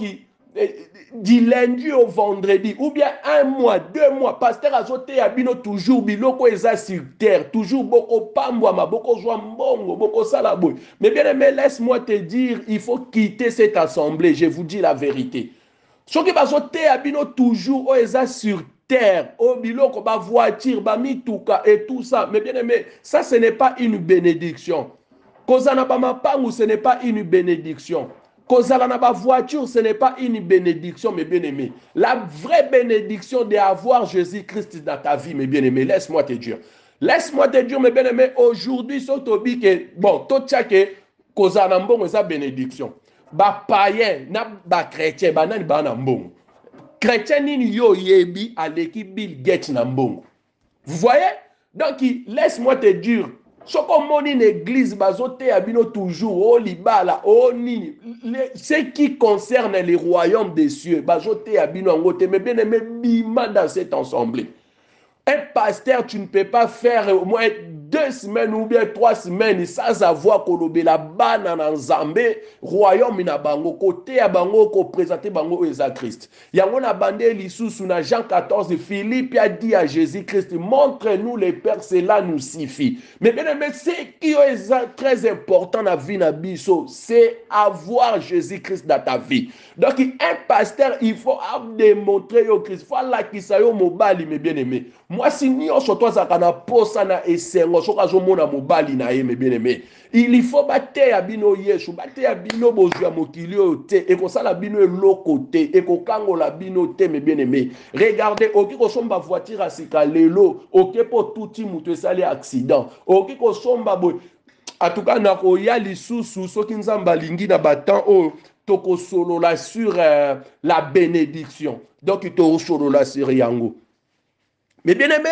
du lundi au vendredi ou bien un mois 2 mois pasteur azote abino toujours biloko eza sur terre toujours boko pambwama boko zwa mbongo boko sala boy mais bien aimé laisse-moi te dire il faut quitter cette assemblée je vous dis la vérité ceux qui bazote abino toujours o eza sur terre, au biloko, ba voiture, ba mituka et tout ça. Mais bien aimé, ça ce n'est pas une bénédiction. Kozana ba mapangu, ce n'est pas une bénédiction. Kozala na ba voiture, ce n'est pas une bénédiction, mes bien-aimés. La vraie bénédiction d'avoir Jésus-Christ dans ta vie, mes bien-aimés, laisse-moi te dire. Laisse-moi te dire, mes bien-aimés, aujourd'hui, sotobi que, bon, tout ça que, kozana mbongo, c'est bénédiction. Ba païen, na ba chrétien, ba nani ba na mbongo. Chrétien nini yo yebi aleki Bill Gates na mbongo. Vous voyez? Donc, laisse-moi te dire, ce qu'on moni une église, bazote abino toujours, oh libala, oh nini, ce qui concerne les royaumes des cieux, bazote abino angote, mais bien aimé, bima dans cette assemblée. Un pasteur, tu ne peux pas faire au moins 2 semaines ou bien 3 semaines sans avoir kolobela bana na nzambe royaume na bango côté ya bango ko présenter bango eza Christ. Yango na bande lisusu na Jean 14 Philippe a dit à Jésus-Christ montre-nous les pères cela nous suffit. Mais bien aimé c'est qui est très important na vie na biso c'est avoir Jésus-Christ dans ta vie. Donc un pasteur il faut démontrer au Christ faut la kisayo mobali mais bien aimé. Moi si nyonso tozaka na posa na esengo soka zomona mobali na ye me bien aimé il faut battre ya bino yesu battre ya bino bozwa mokili oyo te ekosala bino eloko te ekokangola bino te me bien aimé regardez oki kosomba voiture asika lelo oki po tuti mutu esali accident oki kosomba boy en tout cas na koya lisusu soki nzambe alingi na batemps oyo tokosolola sur la bénédiction donc tokosolola sur yango. Mais bien aimé,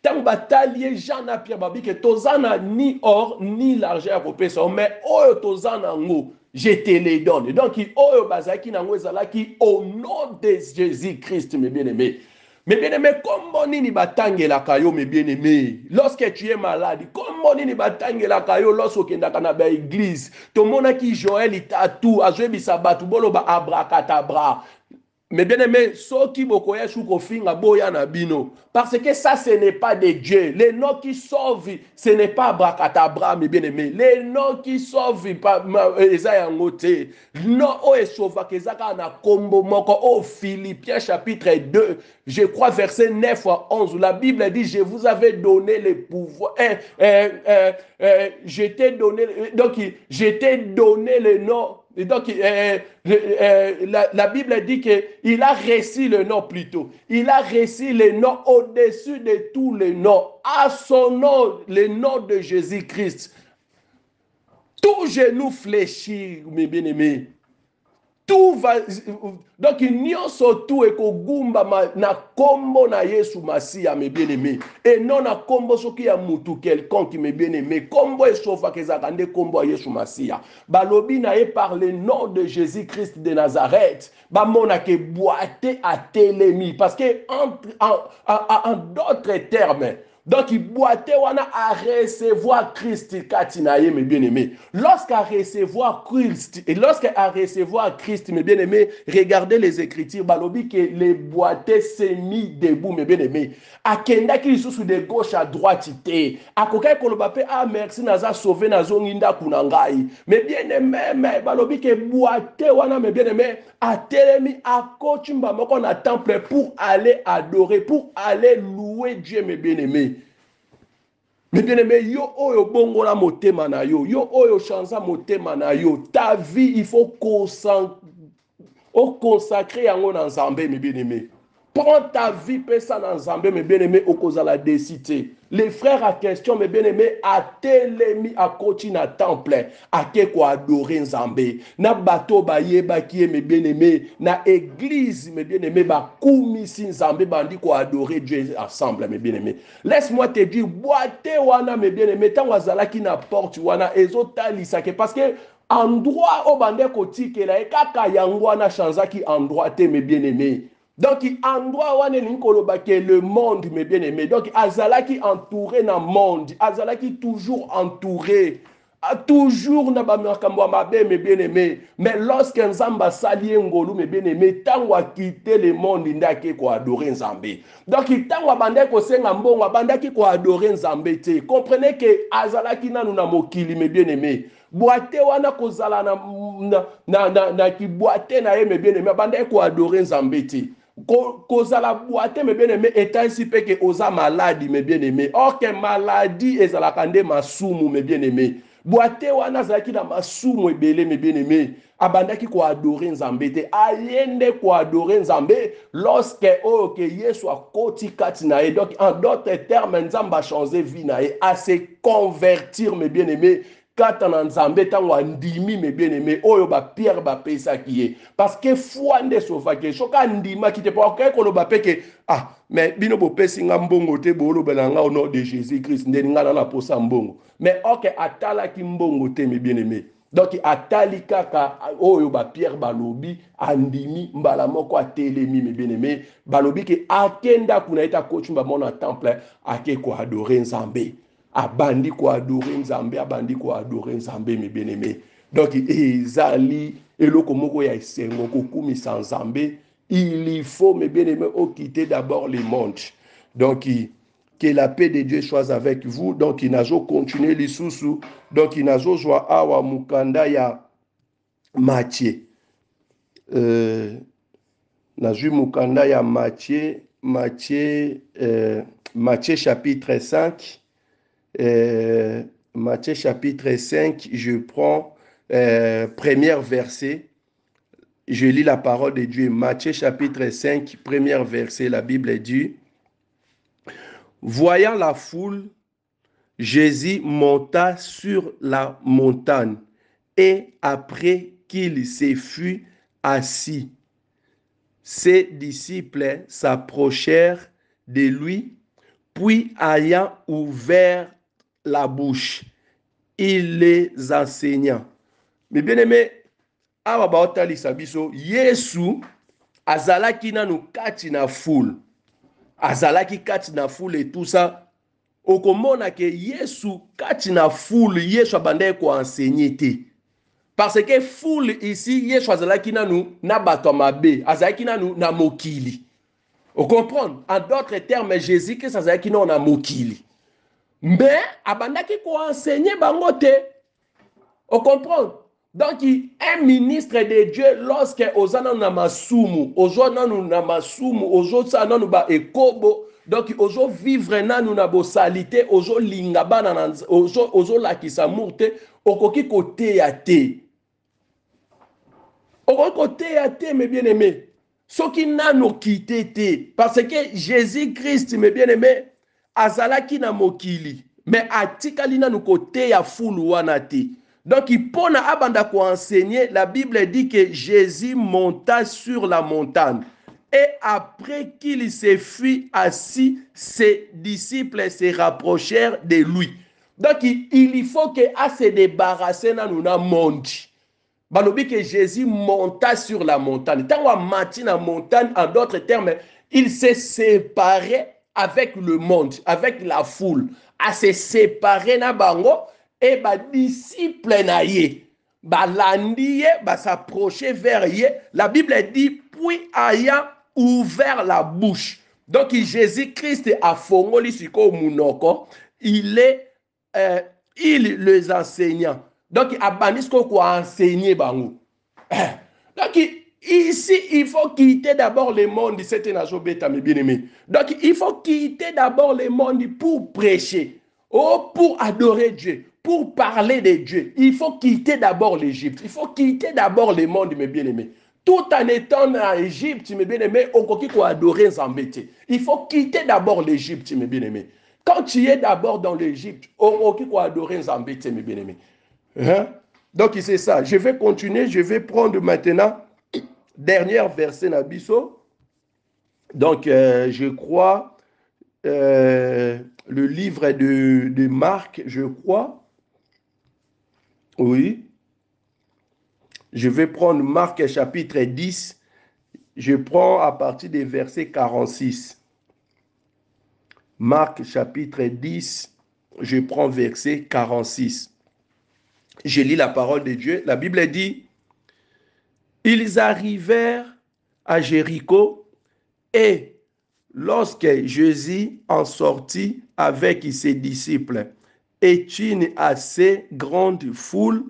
tant batalier Jean a Pierre Babi que tozana ni or ni l'argent à couper ça, mais oh tozana ngo, je te les donne. Donc oh bazaki nango ezalaki au nom de Jésus-Christ, mes bien-aimés. Mais bien aimé, comment ni batange la kayo, mes bien-aimés, lorsque tu es malade, comment ni batange la kayo lorsque tu es dans la église, tout le monde qui Joël il t'a tout, a joué bisabatu bolo ba abracadabra. Mais bien aimé, ceux qui bokoya choukofinga boya na bino. Parce que ça, ce n'est pas de Dieu. Les noms qui sauvent, ce n'est pas Abracadabra, mes bien aimés. Les noms qui sauvent, Esayangote. Non, o esova kezaka na kombo moko. Oh, Philippiens chapitre 2, je crois verset 9 à 11. La Bible dit, je vous avais donné le pouvoir. Je t'ai donné, donc, je t'ai donné le nom. Et donc, la Bible dit qu'il a reçu le nom plutôt. Il a reçu le nom au-dessus de tous les noms. À son nom, le nom de Jésus-Christ. Tout genou fléchit, mes bien-aimés. Tout va donc nyonso tout ekogumba na kombo na Yesu Masia mes bien-aimés et non na kombo soki ya mutu quelconque mes bien-aimés kombo esofa kezaka nde kombo ya Yesu Masia balobi na ye par le nom de Jésus-Christ de Nazareth ba mona ke boite a telemi parce que en d'autres termes Donc, il boitait à recevoir Christ, Katinaye, mes bien-aimés. Lorsqu'à recevoir Christ, et lorsqu'à recevoir Christ, mes bien-aimés, regardez les Écritures, balobi que les boités s'est mis debout, mes bien-aimés. A Kenda qui sous de gauche à droite, ité. A Kokai Kolobapé, ah merci, naza sauvé, nazo nginda kunangai. Mes bien-aimés, balobi que boité wana, mes bien-aimés, a télémi, a kochumba, moko na temple pour aller adorer, pour aller louer Dieu, mes bien-aimés. Mais bien aimé, yo oyo bongola motema na yo, yo oyo chanza motema na yo, ta vie, il faut consacrer yango na Nzambe, mes bien aimé. Prends ta vie, paie ça dans Nzambe, mes bien aimés, au cause de la décité. Les frères à question, mes bien aimés, à télémi à côté na temple, à quoi adorer Nzambe. Na bateau ba yeba qui mes bien aimés, na église, mes bien aimés, ba koumisi Nzambe, bandi quoi adorer Dieu ensemble, mes bien aimés. Laisse-moi te dire, boite wana, mes bien aimés, tant wazala qui n'apporte wana, ezotali sake, parce que endroit au bande kotike la, kaka yangwana chanza qui endroit te, mes bien aimés. Donc, endroit wane ninkoloba que le monde, mes bien-aimés. Donc, azalaki entouré dans le monde. Azalaki toujours entouré. Toujours na ba makambo mabe, mes bien-aimés. Mais lorsque Nzamba sali ngolu, mes bien-aimés, tango a quitté le monde, ndake ko adorer Nzambe. Donc, tango abande ko senga mbongo, abandaki ko adorer Nzambe te. Comprenez que azalaki nanu na mokili, mes bien-aimés. Boite wana kozala na ki boite na ye, mes bien-aimés, abandaki ko adorer Nzambe te. Kozala boite, mes bien-aimés, étant si peu que osa maladie, mes bien-aimés. Or que maladie ezalaka nde masumu, mes bien-aimés. Boite wana zalaki na masumu ebele, mes bien-aimés. Abandaki ko adorer Nzambe te. Ayende ko adorer Nzambe lorsque que Yesu akoti kati na ye. Donc en d'autres termes, Nzamba a changé vie na ye, à se convertir, mes bien-aimés. Kata na Nzambe tango ndimi, mes bien-aimés, oyo ba Pierre ba pesa kiye. Parce que foi nde sofake. Shoka ndima ki te pa okay ko lo ba peke ah mais bino bo pesi nga mbongo te bo lo belanga au nom de Jésus-Christ nde nga na posa mbongo. Mais okay atala ki mbongo te, mes bien-aimés. Donc atali kaka oyo ba Pierre balobi andimi mbala moko atelemi, mes bien-aimés. Balobi ke akenda kuna eta kochumba mona temple ake ko adorer Nzambe. Abandi ko adorer Nzambe, abandi ko adorer Nzambe, mes bien-aimés. Donc ezali eloko moko ya esengo kokumisa Nzambe, il faut, mes bien-aimés, quitter d'abord le monde. Donc que la paix de Dieu soit avec vous. Donc il n'a continuer lisusu. Donc il n'a joie awa mukanda ya Matthieu. Nazu mukanda ya Matthieu chapitre 5. Matthieu chapitre 5, je prends premier verset. Je lis la parole de Dieu. Matthieu chapitre 5, premier verset, la Bible dit: voyant la foule, Jésus monta sur la montagne et après qu'il se fut assis, ses disciples s'approchèrent de lui, puis ayant ouvert la bouche, il les enseigna. Mais bien aimé, awa baotalisa biso, Yesu azalaki nanu kati na foule. Azalaki kati na foule et tout ça. Okomona ke Yesu kati na foule, Yesu abandaki ko enseigner te. Parce que foule ici, Yesu azalaki nanu na bato mabe, azalaki nanu na mokili. Vous comprenez? En d'autres termes, Jésus-Christ azalaki nanu na mokili. Mais abandaki ko enseigner bango te. Vous comprenez? Donc, un ministre de Dieu, lorsque ozana na masumu, ozona na masumu, ozosa nanu ba ekobo, donc ozo vivre nanu na bo salité, ozo lingaba na ozo lakisa murte, okoki kote ya te. Okoki kote ya te, mes bien-aimés. Soki nanu kite te, parce que Jésus-Christ, mes bien-aimés, azalaki na mokili, mais atikali nanu kote ya fulu wana te. Donc, pour abanda ko enseigner, la Bible dit que Jésus monta sur la montagne. Et après qu'il se fut assis, ses disciples se rapprochèrent de lui. Donc, il faut que à se débarrasser na nous monde. Balobi que Jésus monta sur la montagne. Tant qu'on a menti la montagne, en d'autres termes, il s'est séparé avec le monde, avec la foule, à se séparer na bango et ba disciple na ye, ba landi ye, ba s'approcher vers ye. La Bible dit puis ayant ouvert la bouche. Donc Jésus-Christ a fongoli siko munoko, il est il les enseignant. Donc abanisko ko enseigner bango. Donc ici, il faut quitter d'abord le monde, cette nation bêta, mes bien-aimés. Donc, il faut quitter d'abord le monde pour prêcher, pour adorer Dieu, pour parler de Dieu. Il faut quitter d'abord l'Égypte. Il faut quitter d'abord le monde, mes bien-aimés. Tout en étant en Égypte, mes bien-aimés, il faut adorer Zambété. Il faut quitter d'abord l'Égypte, mes bien-aimés. Quand tu es d'abord dans l'Égypte, il faut adorer Zambété, mes bien-aimés. Hein? Donc, c'est ça. Je vais continuer. Je vais prendre maintenant dernier verset Nabiso. Donc, je crois, le livre de Marc, je crois. Oui. Je vais prendre Marc chapitre 10. Je prends à partir des versets 46. Marc chapitre 10, je prends verset 46. Je lis la parole de Dieu. La Bible dit, ils arrivèrent à Jéricho et lorsque Jésus en sortit avec ses disciples et une assez grande foule,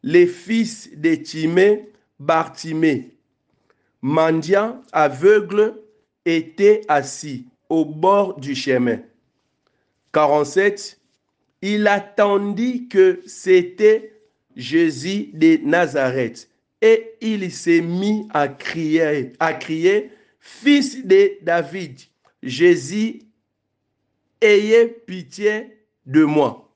les fils de Timée, Bartimée, mendiant aveugle, étaient assis au bord du chemin. 47. Il attendit que c'était Jésus de Nazareth et il s'est mis à crier, Fils de David, Jésus, ayez pitié de moi.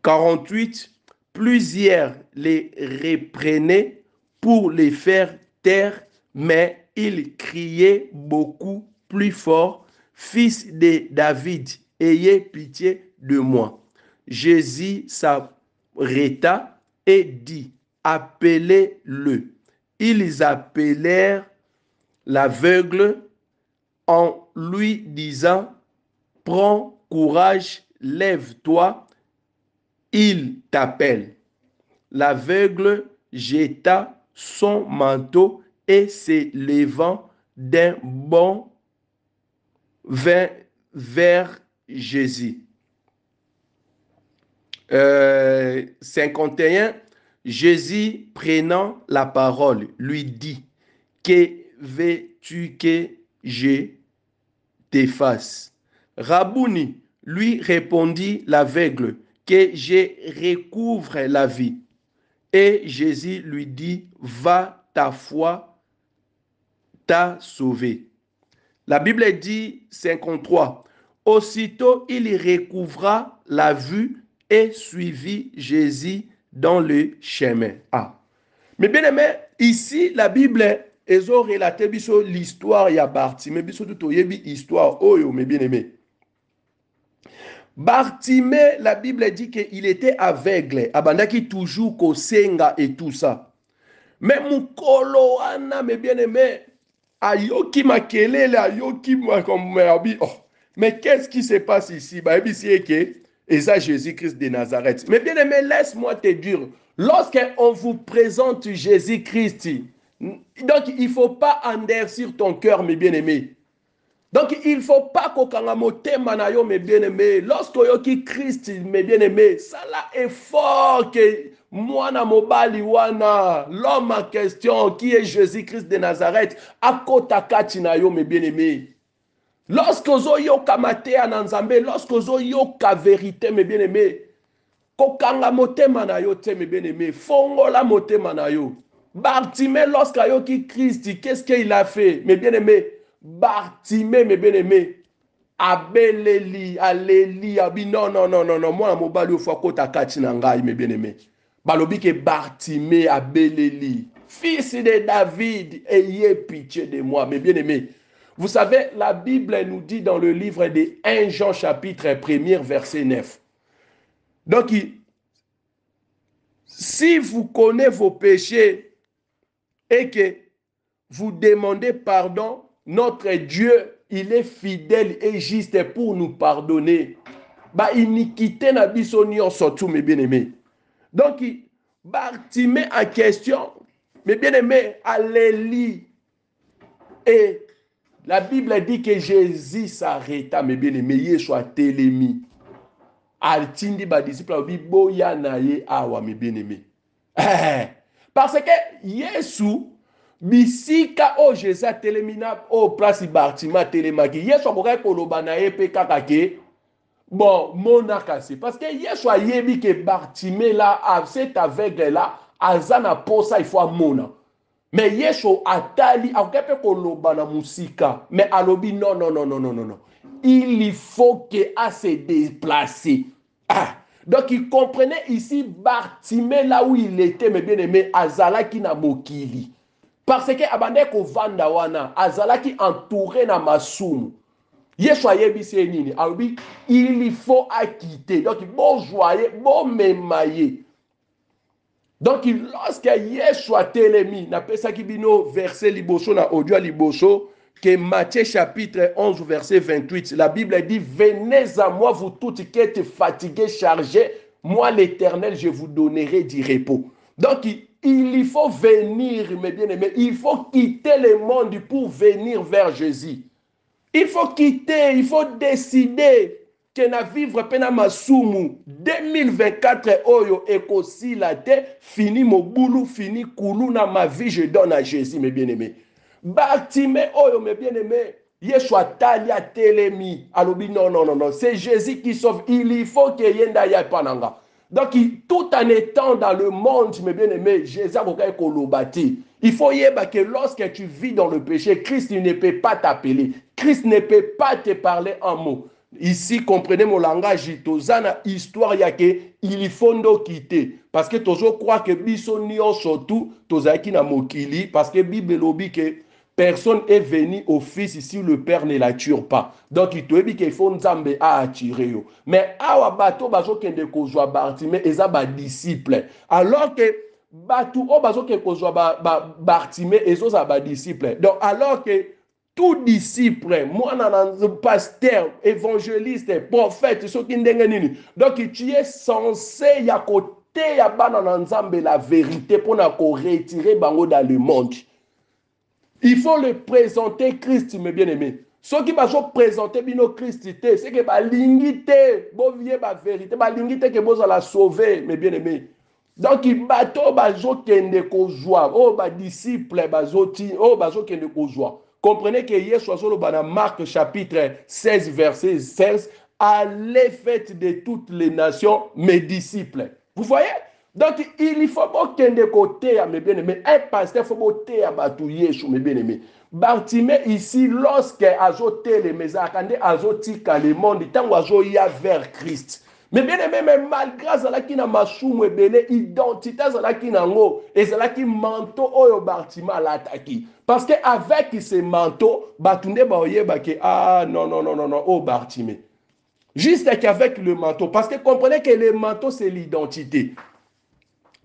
48. Plusieurs les reprenaient pour les faire taire, mais il criait beaucoup plus fort, Fils de David, ayez pitié de moi. Jésus s'arrêta et dit, appelez-le. Ils appelèrent l'aveugle en lui disant, prends courage, lève-toi, il t'appelle. L'aveugle jeta son manteau et se levant d'un bond vers Jésus. 51. Jésus prenant la parole lui dit, que veux-tu que je te fasse? Rabouni, lui répondit l'aveugle, que je recouvre la vie. Et Jésus lui dit, va, ta foi t'a sauvé. La Bible dit 53. Aussitôt il recouvra la vue et suivit Jésus dans le chemin. Ah. Mais bien aimé, ici la Bible est relaté l'histoire ya Bartimée, biso tout yebi histoire oyo, mais bien aimé. Bartimée, la Bible dit qu'il était aveugle, abandaki toujours kosenga et tout ça. Mais mukolo ana, mes bien-aimés, ayoki makelele, ayoki makombi. Oh, mais qu'est-ce qui se passe ici? Bah, et ça, Jésus-Christ de Nazareth. Mais bien-aimé, laisse-moi te dire, lorsqu'on vous présente Jésus-Christ, donc il ne faut pas endurcir ton cœur, mes bien-aimés. Donc, il ne faut pas que manayo, mes bien-aimés. Lorsque Christ, mes bien-aimés, ça là est fort que moi, mobali wana, l'homme en question, qui est Jésus-Christ de Nazareth, akotakati na yo, mes bien-aimés. Lorsque vous yoka matea na nzambe, lorsque vous yoka vérité, mes bien-aimés, kokanga motema na yo te, mes bien-aimés, fongola motema na yo. Bartimée, lorsqu'ayoki Christ, qu'est-ce qu'il a fait, mes bien-aimés? Bartimée, mes bien-aimés, abeleli, aleli, abi, non, moi, mobali, faut kota kati na ngai, mes bien-aimés. Balobi ke Bartimée, abeleli, fils de David, ayez pitié de moi, mes bien-aimés. Vous savez, la Bible nous dit dans le livre de 1 Jean chapitre 1, verset 9. Donc, si vous connaissez vos péchés et que vous demandez pardon, notre Dieu, il est fidèle et juste pour nous pardonner. Ba iniquité na biso nyonso tout, mes bien-aimés. Donc, Bartimée en question, mes bien-aimés, allez-y. Et la Bible dit que Jésus s'arrêta, mes bien-aimés, Yeshua télémi. Altindi ba disciple obi boya na ye awa, mes bien-aimés. Parce que Yesu bisika o Jésus télémina o place Bartima télémaki. Yesu akoka koloba na ye pe kaka ke bon monakasi. Parce que Yesu ayebi que Bartimée là, cet aveugle là, azana posa il faut mona. Mais Yesu atali akoka koloba na musika. Mais alobi non non non non non non non. Il faut que à se déplacer. Ah. Donc il comprenait ici Bartimée là où il était, mes bien-aimés, azalaki na mokili. Parce que abande ko vanda wana, azalaki entouré na masumu. Yeshua yebise nini, alubi il faut quitter. Donc bon joyer, bon memaye. Donc lorsque Yeshua telemi, na pesa ki bino verset liboso na audio liboso, que Matthieu chapitre 11 verset 28, la Bible dit, venez à moi vous toutes qui êtes fatigués, chargés, moi l'Éternel, je vous donnerai du repos. Donc il faut venir, mes bien-aimés, il faut quitter le monde pour venir vers Jésus. Il faut quitter, il faut décider que na vivre pena masumu 2024 oyo ekosi la te, fini mobulu, fini koulou na ma vie, je donne à Jésus, mes bien-aimés. Bartimée oyo, mes bien-aimés, Yeshua talia telemi, alobi non, non, non, non, c'est Jésus qui sauve, il faut que yenda ya pananga. Donc, tout en étant dans le monde, mes bien-aimés, Jésus a kolobati. Il faut yeba que lorsque tu vis dans le péché, Christ ne peut pas t'appeler. Christ ne peut pas te parler un mot. Ici, comprenez mon langage, tozana histoire yake, il faut nous quitter. Parce que toujours crois que biso nyo surtout, tozaki na mokili, parce que Bible lobi que personne est venu au Fils si le Père ne l'attire pas. Donc, il te dit qu'il faut Nzambe à attirer. Mais, awa bato bazo kende kozwa Bartimée, eza ba disciple. Alors que bato o bazo kende kozwa Bartimée, ezo za ba disciple. Donc, alors que tout disciple, moi, pasteur, évangéliste, prophète, ceux qui n'ont donc tu es censé y à côté ya bana Nzambe la vérité pour na ko retirer bango dans le monde. Il faut le présenter Christ, mes bien-aimés. Ceux qui vont présenter bino Christ, c'est que ba lingité, bo vie ba vérité, ba lingité que bo la sauver, mes bien-aimés. Donc il bato bazo kende ko joie, oh ba disciple bazoti, oh bazo kende ko joie. Comprenez que Yeshua solo dans Marc chapitre 16 verset 16, allez faites de toutes les nations mes disciples. Vous voyez? Donc, il faut que de côté, mes bien-aimés, un pasteur, il faut que batu Yeshua, mes bien-aimés. Bartimée ici, lorsque azote les mezakande, azotika le monde, tant azo ya vers Christ. Mais bien-aimés, mais malgré zalaki na masumu ebele, identité zalaki nango, et zalaki manteau oyo Bartimée l'attaki. Parce que avec ce manteau, batunde ba oyeba ke ah non non non non non oh Bartimée. Juste qu'avec le manteau, parce que comprenez que le manteau c'est l'identité.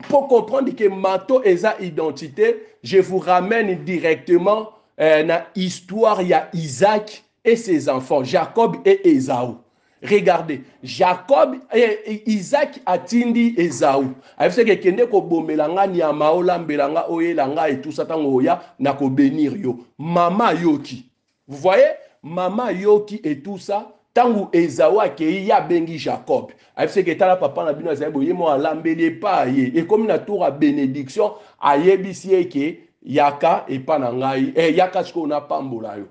Pour comprendre que manteau est sa identité, je vous ramène directement dans l'histoire, il y a Isaac et ses enfants, Jacob et Ésaü. Regardez, Jacob et Isaac atindi Ésaü. Avec ce que kende ko bomelanga ni amaola mbelanga oyelanga et tout ça tangoya na ko bénir yo. Mama yoki. Vous voyez? Mama yoki et tout ça. Tangu Ésaü akei ya bengi Jacob. Avec ce que tala papa na bino azaye boye mo alambeli pa ye. Et comme na tour à bénédiction ayebisi eke yaka et pa na ngai yaka chiko na pambola yo.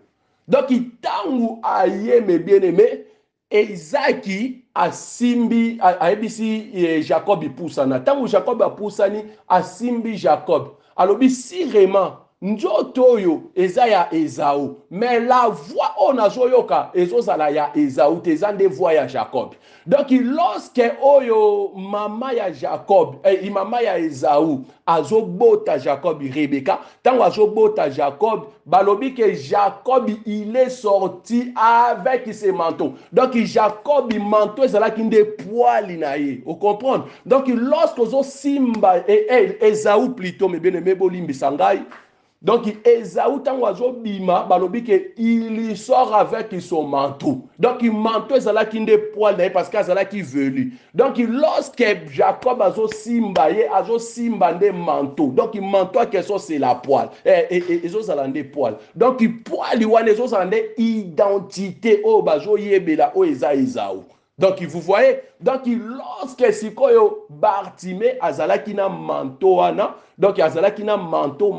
Donc tangu aye mes bien-aimés Ezaki asimbi ayebisi Jacob ipusana. Tangu Jacob apusani asimbi Jacob. Alobi si vraiment nzoto yo eza ya Ésaü, mais la voix on a zoyoka ezozala ya Ésaü tezande voix ya Jacob. Donc lorsque oyo mama ya Jacob mama ya Ésaü azobota Jacob Rebecca, tango azobota Jacob balobi que Jacob il est sorti avec ses manteaux. Donc Jacob manteau ezalaki nde poili na ye. Vous comprenez? Donc lorsque ozo simba Ésaü plutôt mes bien-aimés bolimbi sangai Donc, Esaü, tant bima, balobi que il sort avec son manteau. Donc, il manteau, c'est là qui ne poil parce que c'est là qui velu. Donc, lorsque Jacob a simbaye, a simba de manteau. Donc, il manteau, question c'est la poil. Et ça, c'est des poils. Donc, il poil, il y a des identité, oh, bazo yebela, oh, Esaü. Donc, vous voyez, donc lorsque sikoyo Bartimée azalaki na manteau ana, donc azalaki na manteau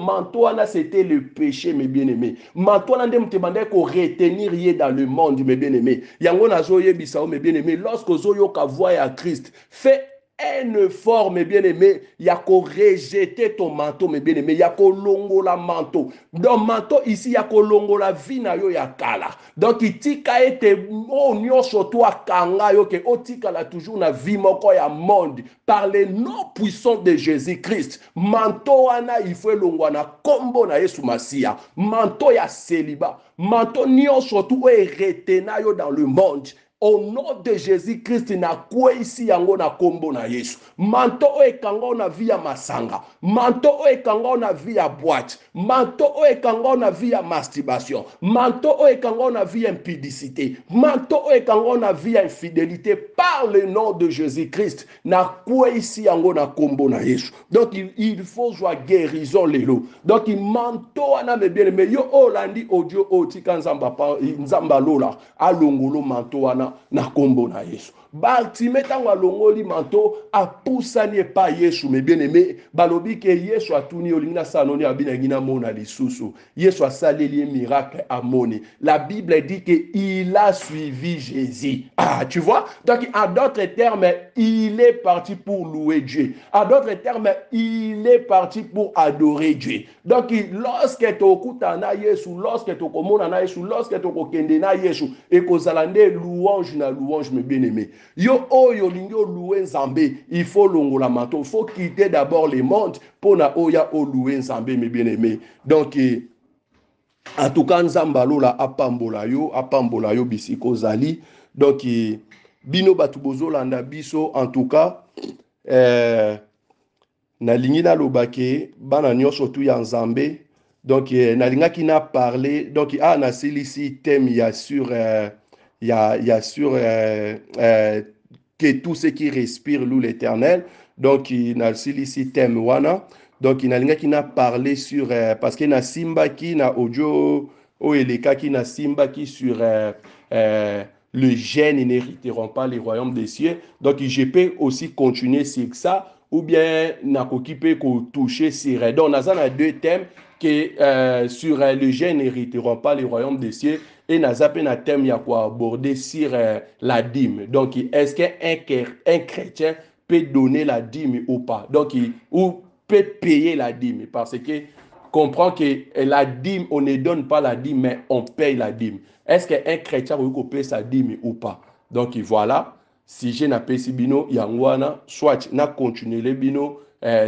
ana c'était le péché mes bien-aimés. Manteau ana ndem te bandai ko retenir yé dans le monde mes bien-aimés. Yango nazo yebisa mes bien-aimés, lorsque zo yoka voix à Christ, fait un effort, mes bien-aimés, il y a qu'à rejeter ton manteau, mes bien-aimés, il y a qu'à longola manteau. Donc, manteau ici, il y a qu'à longola vie na yo ya kala. Donc, il tika ete, oh, nyo surtout à kanga yo, que oh, tika la toujours na vie moko ya monde, par les noms puissants de Jésus-Christ. Manteau ana, il faut longwa na kombo na Yesu Masia. Manteau ya célibat. Manteau nyo surtout e retena yo dans le monde. Au nom de Jésus-Christ, na kwa ici yango na kombo na Yesu. Manto o ekanga na via masanga. Manto o ekanga na via boîte. Manto o ekanga na via masturbation. Manto o ekanga na via impudicité. Manto o ekanga na via infidélité. Par le nom de Jésus-Christ, na kwa ici yango na kombo na Yesu. Donc il faut jouer guérison lelo. Donc il manto ana me bien mais yo olandi audio otika nzamba lola alongolo manto ana na kombo na Yesu. Bartimée tango alongoli manto apusani pa Yesu me bien aimé balobi ke Yesu atuni olingina sanoni abinangina mona lisusu. Yesu asaleli miracle amoni. La Bible dit que il a suivi Jésus. Ah, tu vois? Donc en d'autres termes, il est parti pour louer Dieu. En d'autres termes, il est parti pour adorer Dieu. Donc lorsque tu okuta na Yesu, lorsque tu komona na Yesu, lorsque tu kokende na Yesu et kozalande louange na louange me bien-aimé. Yo oyo lingo louer Nzambe, il faut longola manteau, il faut quitter d'abord les mondes pour na oya o louer Nzambe me bien-aimé. Donc en tout cas Nzamba lola apambola yo bisiko zali. Donc bino batu bozolanda biso en tout cas nalingi na lobake bana nyonso tu ya Nzambe. Donc nalingaki na parler donc na silisi thème ya sur sur que tout ce qui respire loue l'Éternel. Donc na silisi thème wana. Donc nalingaki na parler sur parce que na simba ki na audio o eleka ki na simba ki sur le gène n'hériteront pas les royaumes des cieux. Donc je peux aussi continuer sur ça ou bien nakoki peut toucher sur donc on a deux thèmes que sur le gène n'hériteront pas les royaumes des cieux et naza pe na thème ya quoi aborder sur la dîme. Donc est-ce qu'un chrétien peut donner la dîme ou pas? Donc ou peut payer la dîme parce que comprend que la dîme on ne donne pas la dîme mais on paye la dîme. Est-ce qu'un chrétien peut payer sa dîme ou pas? Donc voilà. Si je n'ai pas si bino yangwana, soit na continuer les bino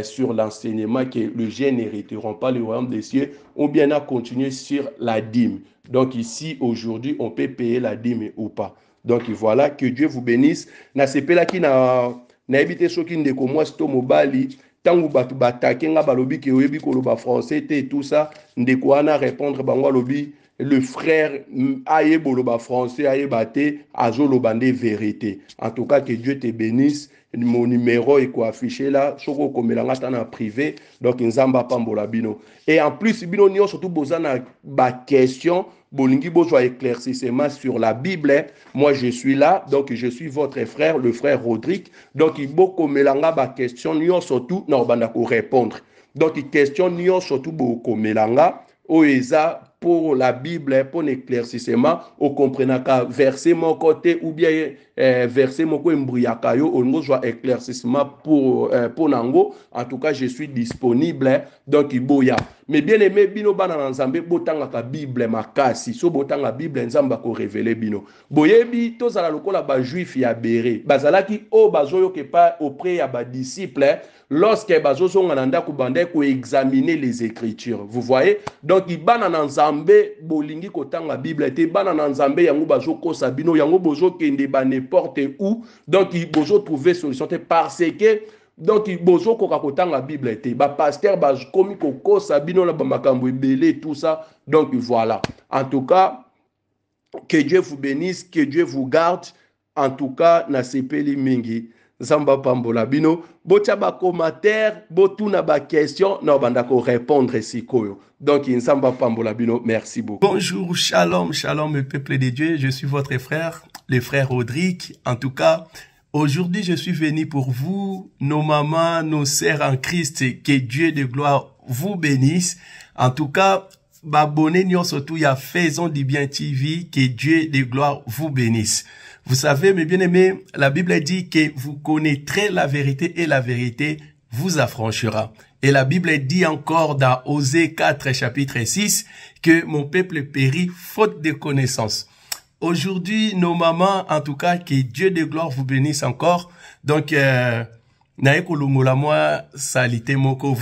sur l'enseignement que le gène n'hériteront pas le royaume des cieux, ou bien na continuer sur la dîme. Donc ici, aujourd'hui, on peut payer la dîme ou pas. Donc voilà, que Dieu vous bénisse. Na sepela ki na ebite soki ndeko mwasi to mobali, tangu batu batake nga balobi ke oyebi koloba français te tout ça, ndeko wana répondre bango lobi le frère aye boloba français aye bate azoloba nde vérité. En tout cas que Dieu te bénisse. Mon numéro est affiché là soko komelanga tana privé donc nzamba pambola bino. Et en plus bino nyo surtout bozana ba question bolingi bozwa éclaircissement sur la Bible. Moi je suis là donc je suis votre frère le frère Rodrigue. Donc ibo komelanga ba question nyo surtout non banda ko répondre. Donc question nyo surtout bo komelanga oeza pour la Bible, pour l'éclaircissement, au comprenant qu'à verser mon côté ou bien verser mon côté mbriakayo, on nous soit éclaircissement pour Nango. En tout cas, je suis disponible. Donc, iboya. Mais bien aimé, bino bana nzambe, botanga ka Bible makasi. So botanga Bible nzamba ko révéler bino. Boyebi, to zala lokola ba juif ya béré. Bazala ki o bazoyo ke pas auprès ya ba disciple. Lorsque bazozo ngananda kubande ko examiner les Écritures. Vous voyez? Donc, ibana nzambe bolingi kotanga Bible te bana nzambe yango bazo kosa bino yango bozo kende ba n'importe où. Donc, bozo trouver solution te parce que Donc bozo koka kotanga Bible te ba pasteur ba komi koko sabino na ba makambo ebele tout ça. Donc voilà. En tout cas, que Dieu vous bénisse, que Dieu vous garde. En tout cas, na sepeli mingi. Zamba pambola bino. Botia ba commentaire, botuna ba question, na banda ko répondre sikoyo. Donc Nzamba pambola bino, merci beaucoup. Bonjour, shalom, shalom, peuple de Dieu. Je suis votre frère, le frère Rodrigue. En tout cas, aujourd'hui, je suis venu pour vous, nos mamans, nos sœurs en Christ. Que Dieu de gloire vous bénisse. En tout cas, abonnez-nous surtout à Faisons du Bien TV. Que Dieu de gloire vous bénisse. Vous savez, mes bien-aimés, la Bible dit que vous connaîtrez la vérité et la vérité vous affranchira. Et la Bible dit encore dans Osée 4, chapitre 6, que mon peuple périt faute de connaissance. Aujourd'hui, nos mamans, en tout cas, que Dieu de gloire vous bénisse encore. Donc, vous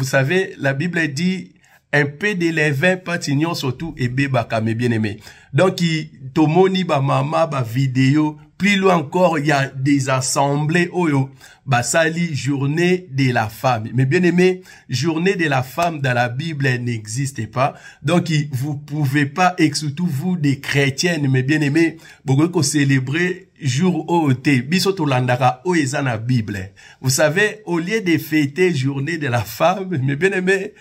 savez, la Bible dit un peu de levain, patignon surtout, et bébaka, mes bien-aimés. Donc, tomoni ba mama, ba vidéo, plus loin encore, il y a des assemblées, oyo, basali, journée de la femme. Mais bien aimé, journée de la femme dans la Bible n'existe pas. Donc, vous pouvez pas, et surtout vous, des chrétiennes, mais bien aimé, vous célébrer jour OT, bisoto landara, oezana Bible. Vous savez, au lieu de fêter journée de la femme, mais bien aimé,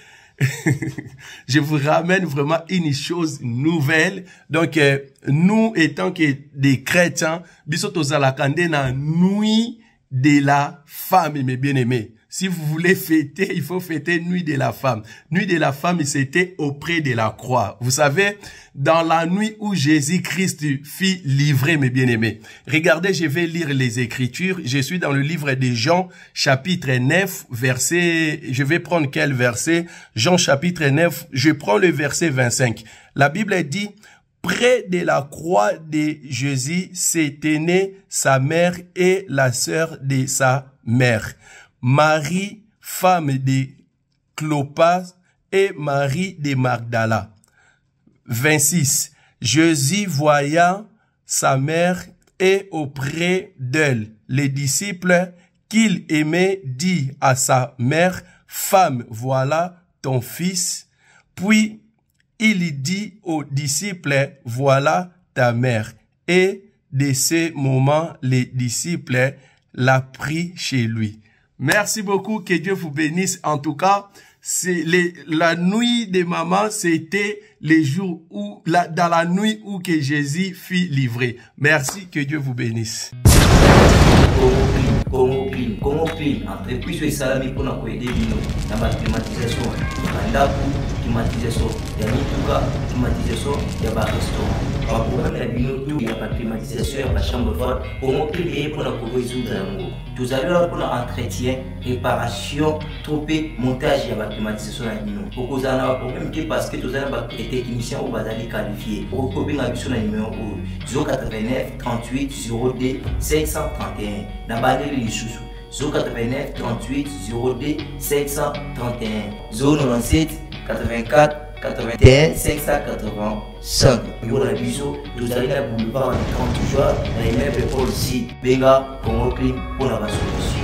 je vous ramène vraiment une chose nouvelle. Donc, nous étant que des chrétiens, bisoto zalakande na nuit de la femme, mes bien-aimés. Si vous voulez fêter, il faut fêter nuit de la femme. Nuit de la femme, c'était auprès de la croix. Vous savez, dans la nuit où Jésus-Christ fut livré, mes bien-aimés. Regardez, je vais lire les Écritures. Je suis dans le livre de Jean, chapitre 9, verset... Je vais prendre quel verset? Jean, chapitre 9, je prends le verset 25. La Bible dit... Près de la croix de Jésus s'éteignaient sa mère et la sœur de sa mère. Marie, femme de Clopas, et Marie de Magdala. 26. Jésus voyant sa mère et auprès d'elle, les disciples qu'il aimait dit à sa mère, « Femme, voilà ton fils. » Puis il dit aux disciples, « Voilà ta mère. » Et de ce moment, les disciples l'a pris chez lui. Merci beaucoup, que Dieu vous bénisse. En tout cas, c'est la nuit des mamans, c'était les jours où, dans la nuit où que Jésus fut livré. Merci, que Dieu vous bénisse. Congo Clean, entreprise et salami pour nous aider dans la climatisation, climatisation, il y a mituka, climatisation, il y a restaurant. Par problème il y a la climatisation, il y a la chambre froide. Congo Clean est pour nous résoudre l'amour. Tout à l'heure pour l'entretien, réparation, troupé, montage, il y a la climatisation. Pour vous avez un problème parce que vous avez des techniciens ou des qualifiés. Pour vous avez un numéro 089 38 02 531. Nabadeli Lisusu 089 38 02 531 097 84 81 585. Pour la biso, vous allez la boulevard de 30 jours, dans les mêmes épaules ici. Benga, Congo Clean pour la solution.